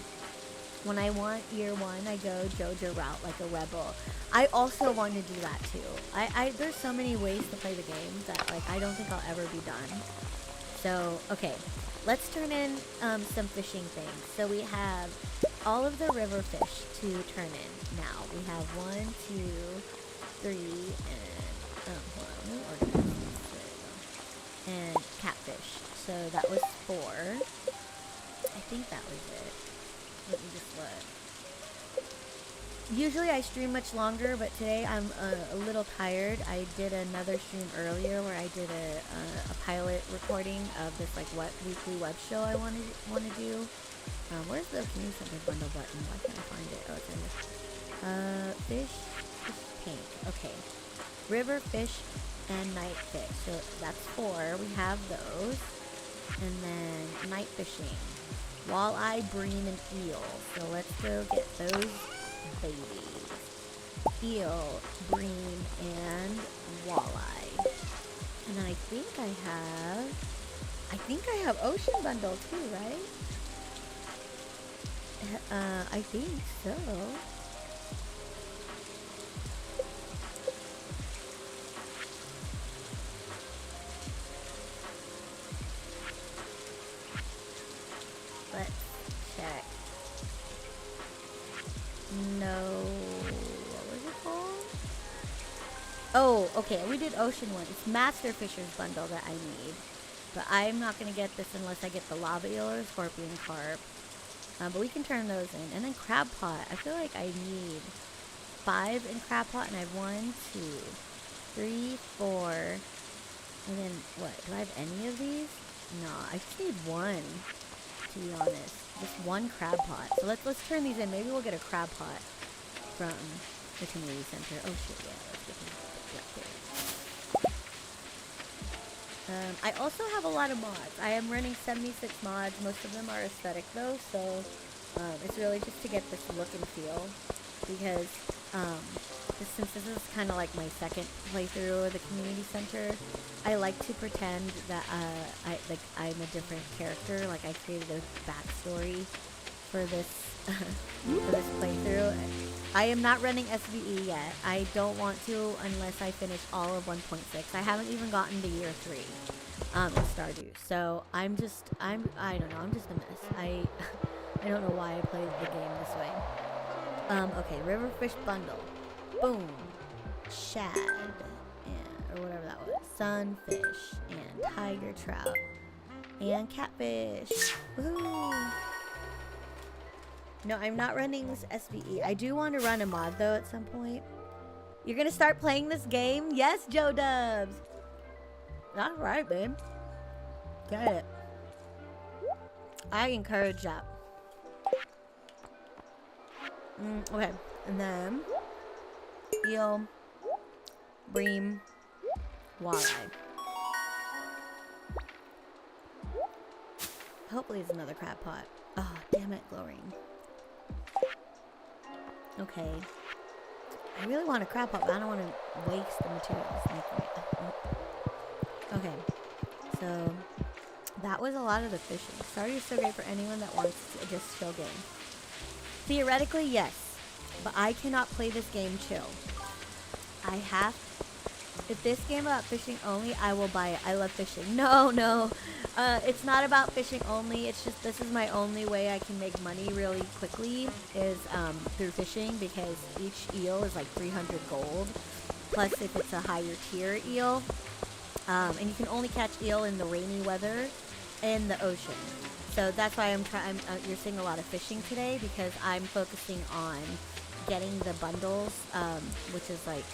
When I want year 1, I go JoJo route like a rebel. I also want to do that too. There's so many ways to play the game that, like, I don't think I'll ever be done. So, okay, let's turn in some fishing things. So we have all of the river fish to turn in now. We have 1, 2, 3, and hold on, let me organize this. There we go. And catfish. So that was 4. I think that was it. Let me just look. Usually I stream much longer, but today I'm a little tired. I did another stream earlier where I did a pilot recording of this like weekly web show I want to do. Where's the community center bundle button? Why can't I find it? Oh, it's in this. Fish tank. Okay. River fish and night fish. So that's 4. We have those. And then night fishing. Walleye, bream, and eel. So let's go get those babies. Eel, bream, and walleye. And then I think I have ocean bundle too, right? I think so. Let's check. No. What was it called? Oh, okay. We did Ocean one. It's Master Fisher's bundle that I need. But I'm not going to get this unless I get the lava eel or scorpion carp. But we can turn those in. And then crab pot. I feel like I need 5 in crab pot, and I have 1, 2, 3, 4. And then what? Do I have any of these? No, I just need 1, to be honest. Just 1 crab pot. So let's turn these in. Maybe we'll get a crab pot from the community center. Oh shit, yeah. Let's get them up here. I also have a lot of mods. I am running 76 mods. Most of them are aesthetic though, so it's really just to get this look and feel. Because since this is kind of like my second playthrough of the community center, I like to pretend that I'm a different character. Like I created a backstory for this for this playthrough. I am not running SVE yet. I don't want to unless I finish all of 1.6. I haven't even gotten to year 3 in Stardew. So I don't know. I'm just a mess. I don't know why I played the game this way. Okay, Riverfish bundle. Boom. Shad. Or whatever that was. Sunfish. And tiger trout. And catfish. Woohoo! No, I'm not running this SVE. I do want to run a mod though at some point. You're gonna start playing this game? Yes, Joe Dubs! Alright, babe. Get it. I encourage that. Okay, and then eel, bream, walleye. Hopefully it's another crab pot. Oh, damn it, glowing. Okay. I really want a crab pot, but I don't want to waste the materials making it. Okay. So, that was a lot of the fishing. Stardew is so great for anyone that wants a just chill game. Theoretically, yes. But I cannot play this game chill. If this game about fishing only, I will buy it. I love fishing. No. It's not about fishing only. It's just this is my only way I can make money really quickly is through fishing, because each eel is like 300 gold. Plus if it's a higher tier eel. And you can only catch eel in the rainy weather in the ocean. So that's why you're seeing a lot of fishing today, because I'm focusing on getting the bundles, which is like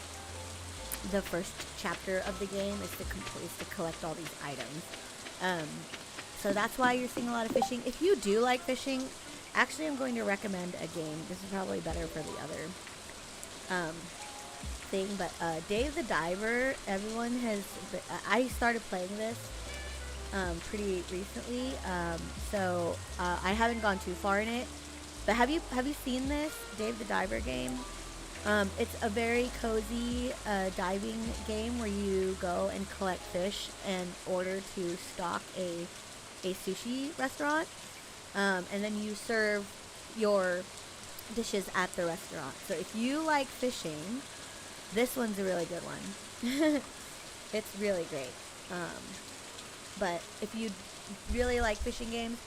the first chapter of the game is to collect all these items. So that's why you're seeing a lot of fishing. If you do like fishing, actually I'm going to recommend a game. This is probably better for the other thing, but Dave the Diver, everyone has I started playing this pretty recently, so I haven't gone too far in it. But have you seen this Dave the Diver game? It's a very cozy diving game where you go and collect fish in order to stock a sushi restaurant, and then you serve your dishes at the restaurant. So if you like fishing, this one's a really good one. It's really great. But if you really like fishing games,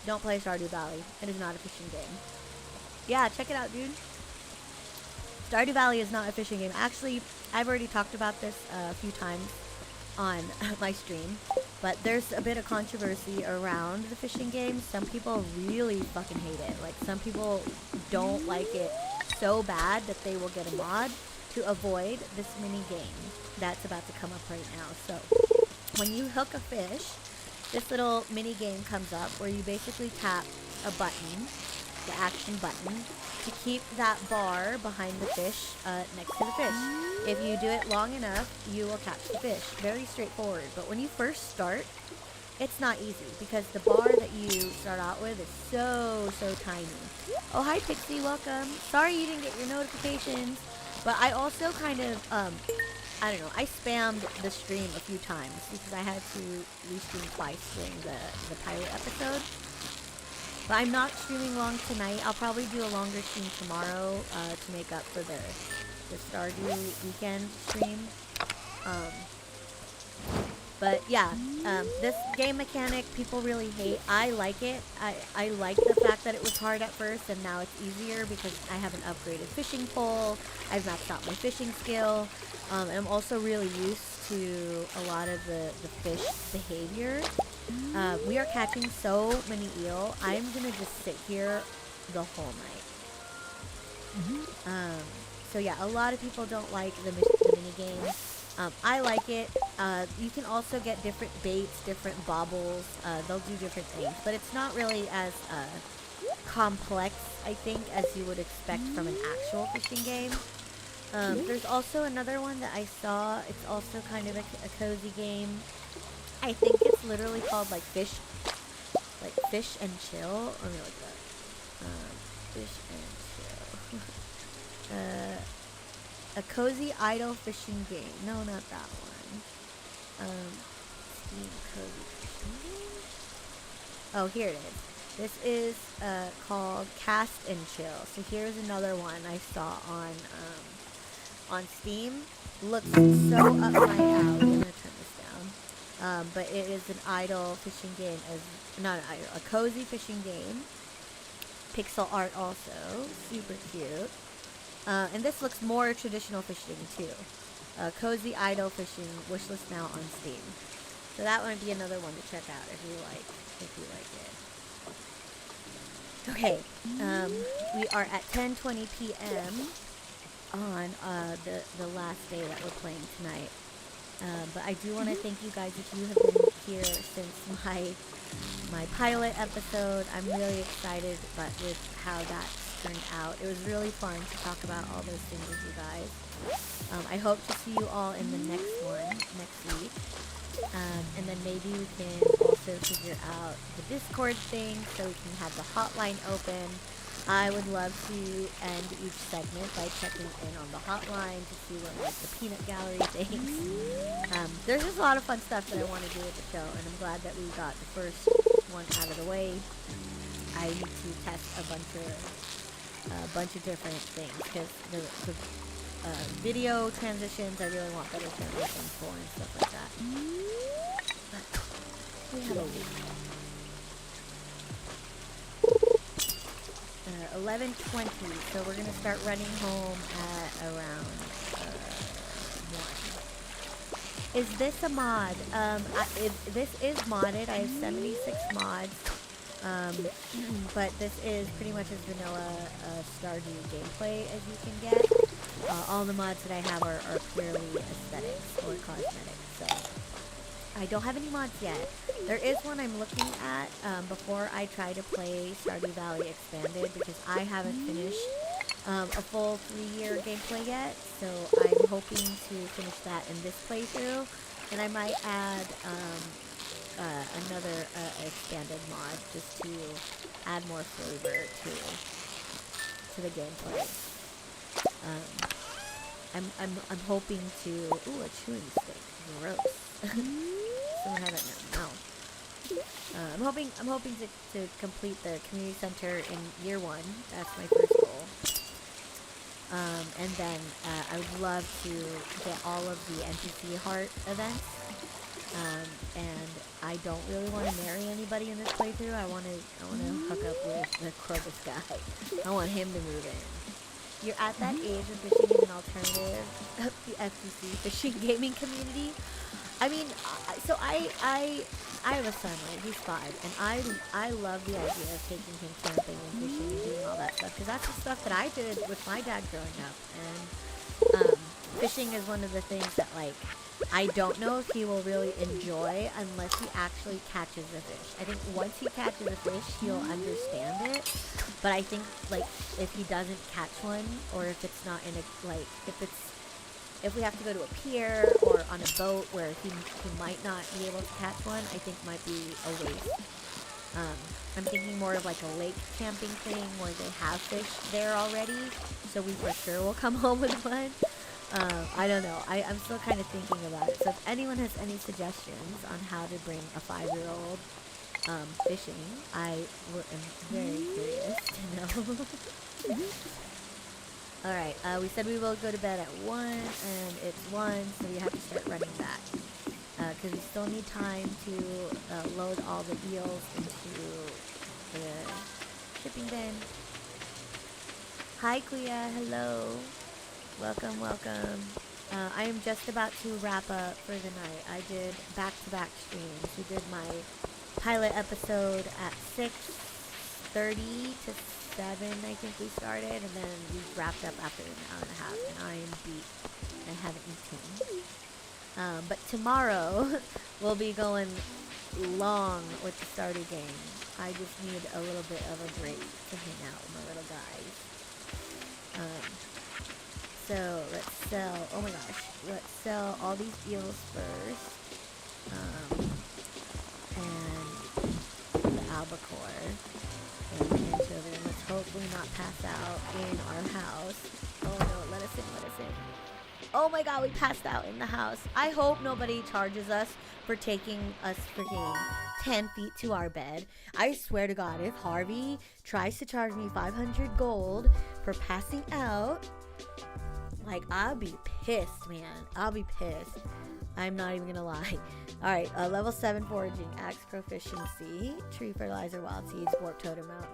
don't play Stardew Valley. It is not a fishing game. Yeah, check it out, dude. Stardew Valley is not a fishing game. Actually, I've already talked about this a few times on my stream, but there's a bit of controversy around the fishing game. Some people really fucking hate it. Like, some people don't like it so bad that they will get a mod to avoid this mini game that's about to come up right now. So, when you hook a fish, this little mini game comes up where you basically tap a button, the action button, to keep that bar behind the fish next to the fish. If you do it long enough, you will catch the fish. Very straightforward. But when you first start, it's not easy because the bar that you start out with is so tiny. Oh, hi Pixie, welcome. Sorry you didn't get your notifications, but I also kind of, I don't know, I spammed the stream a few times because I had to restream twice during the pilot episode. But I'm not streaming long tonight. I'll probably do a longer stream tomorrow to make up for the Stardew weekend stream. But yeah, this game mechanic people really hate. I like it. I like the fact that it was hard at first and now it's easier because I have an upgraded fishing pole. I've maxed out my fishing skill. And I'm also really used to a lot of the fish behavior. We are catching so many eel. I'm gonna just sit here the whole night. So yeah, a lot of people don't like the mini game. I like it. You can also get different baits, different bobbles. They'll do different things, but it's not really as complex, I think, as you would expect from an actual fishing game. There's also another one that I saw. It's also kind of a cozy game. I think it's literally called like Fish and Chill. Let me look that. Fish and Chill. A cozy idle fishing game. No, not that one. Steam cozy fishing game. Oh, here it is. This is called Cast and Chill. So here's another one I saw on Steam. Looks so up my alley. I'm gonna turn this down. But it is an idle fishing game, not an idle, a cozy fishing game. Pixel art also, super cute. And this looks more traditional fishing too. Cozy idle fishing, wishlist now on Steam. So that might be another one to check out if you like it. Okay, we are at 10:20 p.m. on the last day that we're playing tonight. But I do want to thank you guys if you have been here since my pilot episode. I'm really excited with how that turned out. It was really fun to talk about all those things with you guys. I hope to see you all in the next one next week. And then maybe we can also figure out the Discord thing so we can have the hotline open. I would love to end each segment by checking in on the hotline to see what like the peanut gallery thinks. There's just a lot of fun stuff that I want to do with the show, and I'm glad that we got the first one out of the way. I need to test a bunch of different things because the video transitions I really want better transitions for and stuff like that. But we have a week. 11:20, so we're gonna start running home at around 1. Is this a mod? This is modded. I have 76 mods, but this is pretty much as vanilla Stardew gameplay as you can get. All the mods that I have are purely aesthetics or cosmetics, so I don't have any mods yet. There is one I'm looking at before I try to play Stardew Valley Expanded because I haven't finished a full 3-year gameplay yet, so I'm hoping to finish that in this playthrough, and I might add another expanded mod just to add more flavor to the gameplay. I'm hoping to. Ooh, a chewing stick. Gross. Someone have it in their mouth. I'm hoping to complete the community center in year 1. That's my first goal. And then I would love to get all of the NPC heart events. And I don't really want to marry anybody in this playthrough. I want to hook up with the Corvus guy. I want him to move in. You're at that age of fishing is an alternative, the FTC fishing gaming community. I mean, so I have a son, right? He's 5, and I love the idea of taking him camping and fishing and doing all that stuff, because that's the stuff that I did with my dad growing up, and fishing is one of the things that, like, I don't know if he will really enjoy unless he actually catches a fish. I think once he catches a fish, he'll understand it, but I think, like, if he doesn't catch one, or if it's not in a, like, if we have to go to a pier or on a boat where he might not be able to catch one, I think might be a waste. I'm thinking more of like a lake camping thing where they have fish there already, so we for sure will come home with one. I don't know. I'm still kind of thinking about it. So if anyone has any suggestions on how to bring a 5-year-old fishing, I am very curious to know. Alright, we said we will go to bed at 1, and it's 1, so we have to start running back. because we still need time to load all the eels into the shipping bin. Hi, Kuya. Hello. Welcome, welcome. I am just about to wrap up for the night. I did back-to-back streams. We did my pilot episode at 6:30 to 7, I think we started, and then we wrapped up after an hour and a half, and I am beat. I haven't eaten. But tomorrow, we'll be going long with the Stardew game. I just need a little bit of a break to hang out with my little guys. So let's sell, oh my gosh, let's sell all these eels first. And the albacore and the anchovy. And let's hopefully not pass out in our house. Oh no, let us in, let us in. Oh my god, we passed out in the house. I hope nobody charges us for taking us freaking 10 feet to our bed. I swear to god, if Harvey tries to charge me 500 gold for passing out, like, I'll be pissed, man. I'll be pissed. I'm not even gonna lie. Alright, level 7 foraging, axe proficiency, tree fertilizer, wild seeds, warp totem mountain.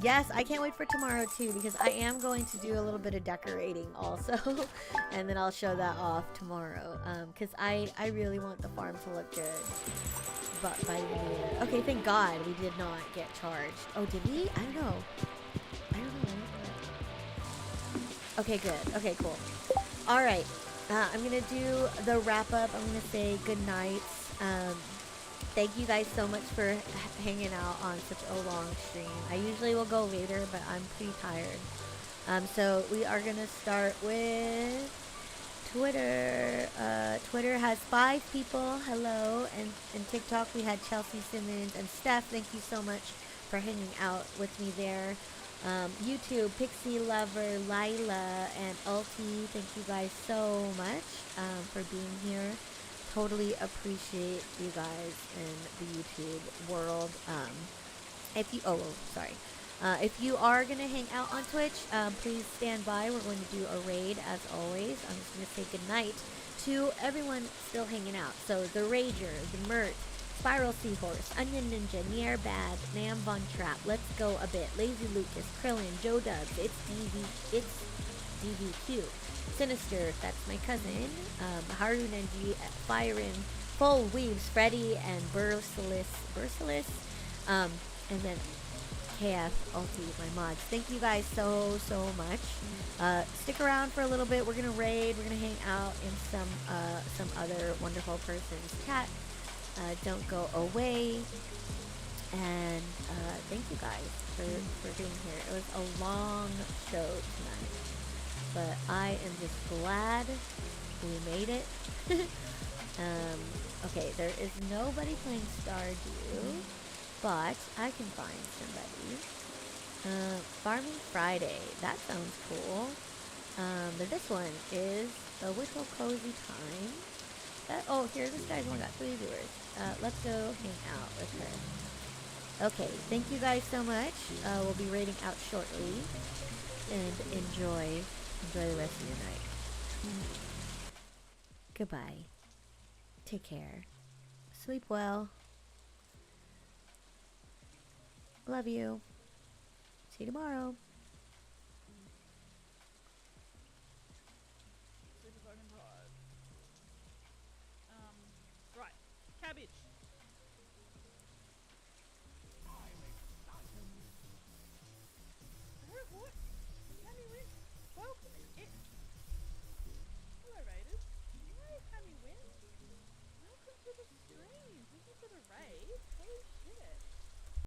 Yes, I can't wait for tomorrow too, because I am going to do a little bit of decorating also. And then I'll show that off tomorrow. Because I really want the farm to look good. But by the end of the year. Okay, thank god we did not get charged. Oh, did we? I don't know. I don't know. Okay, good. Okay, cool. Alright. I'm going to do the wrap up. I'm going to say good night. Thank you guys so much for hanging out on such a long stream. I usually will go later, but I'm pretty tired. So we are going to start with Twitter. Twitter has 5 people. Hello. And TikTok we had Chelsea Simmons and Steph. Thank you so much for hanging out with me there. YouTube, Pixie Lover, Lila, and Ulti, thank you guys so much for being here. Totally appreciate you guys in the YouTube world. If you are going to hang out on Twitch, please stand by. We're going to do a raid as always. I'm just going to say goodnight to everyone still hanging out. So the Rager, the Mert, Spiral Seahorse, Onion Ninja, Nier Bad, Nam Von Trap, Let's Go a Bit, Lazy Lucas, Krillin, Joe Dubs, it's DVQ, Sinister, that's my cousin, Haru Nenji, Byron, Full Weaves, Freddy, and Bursilis, and then KF, Ulti, my mods. Thank you guys so much. Stick around for a little bit. We're gonna raid. We're gonna hang out in some other wonderful person's chat. Don't go away. And thank you guys for being here. It was a long show tonight, but I am just glad we made it. Okay, there is nobody playing Stardew, but I can find somebody. Farming Friday, that sounds cool. But this one is a little cozy time. Oh, here, this guy's only got 3 viewers. Let's go hang out with her. Okay, thank you guys so much. We'll be raiding out shortly. And enjoy the rest of your night. Goodbye. Take care. Sleep well. Love you. See you tomorrow. Super fucking tired. Right. Cabbage. What? Cammy Win? Welcome in. Hello, Raiders. Hi, Cammy Win. Welcome to the stream. Thank you for the raid.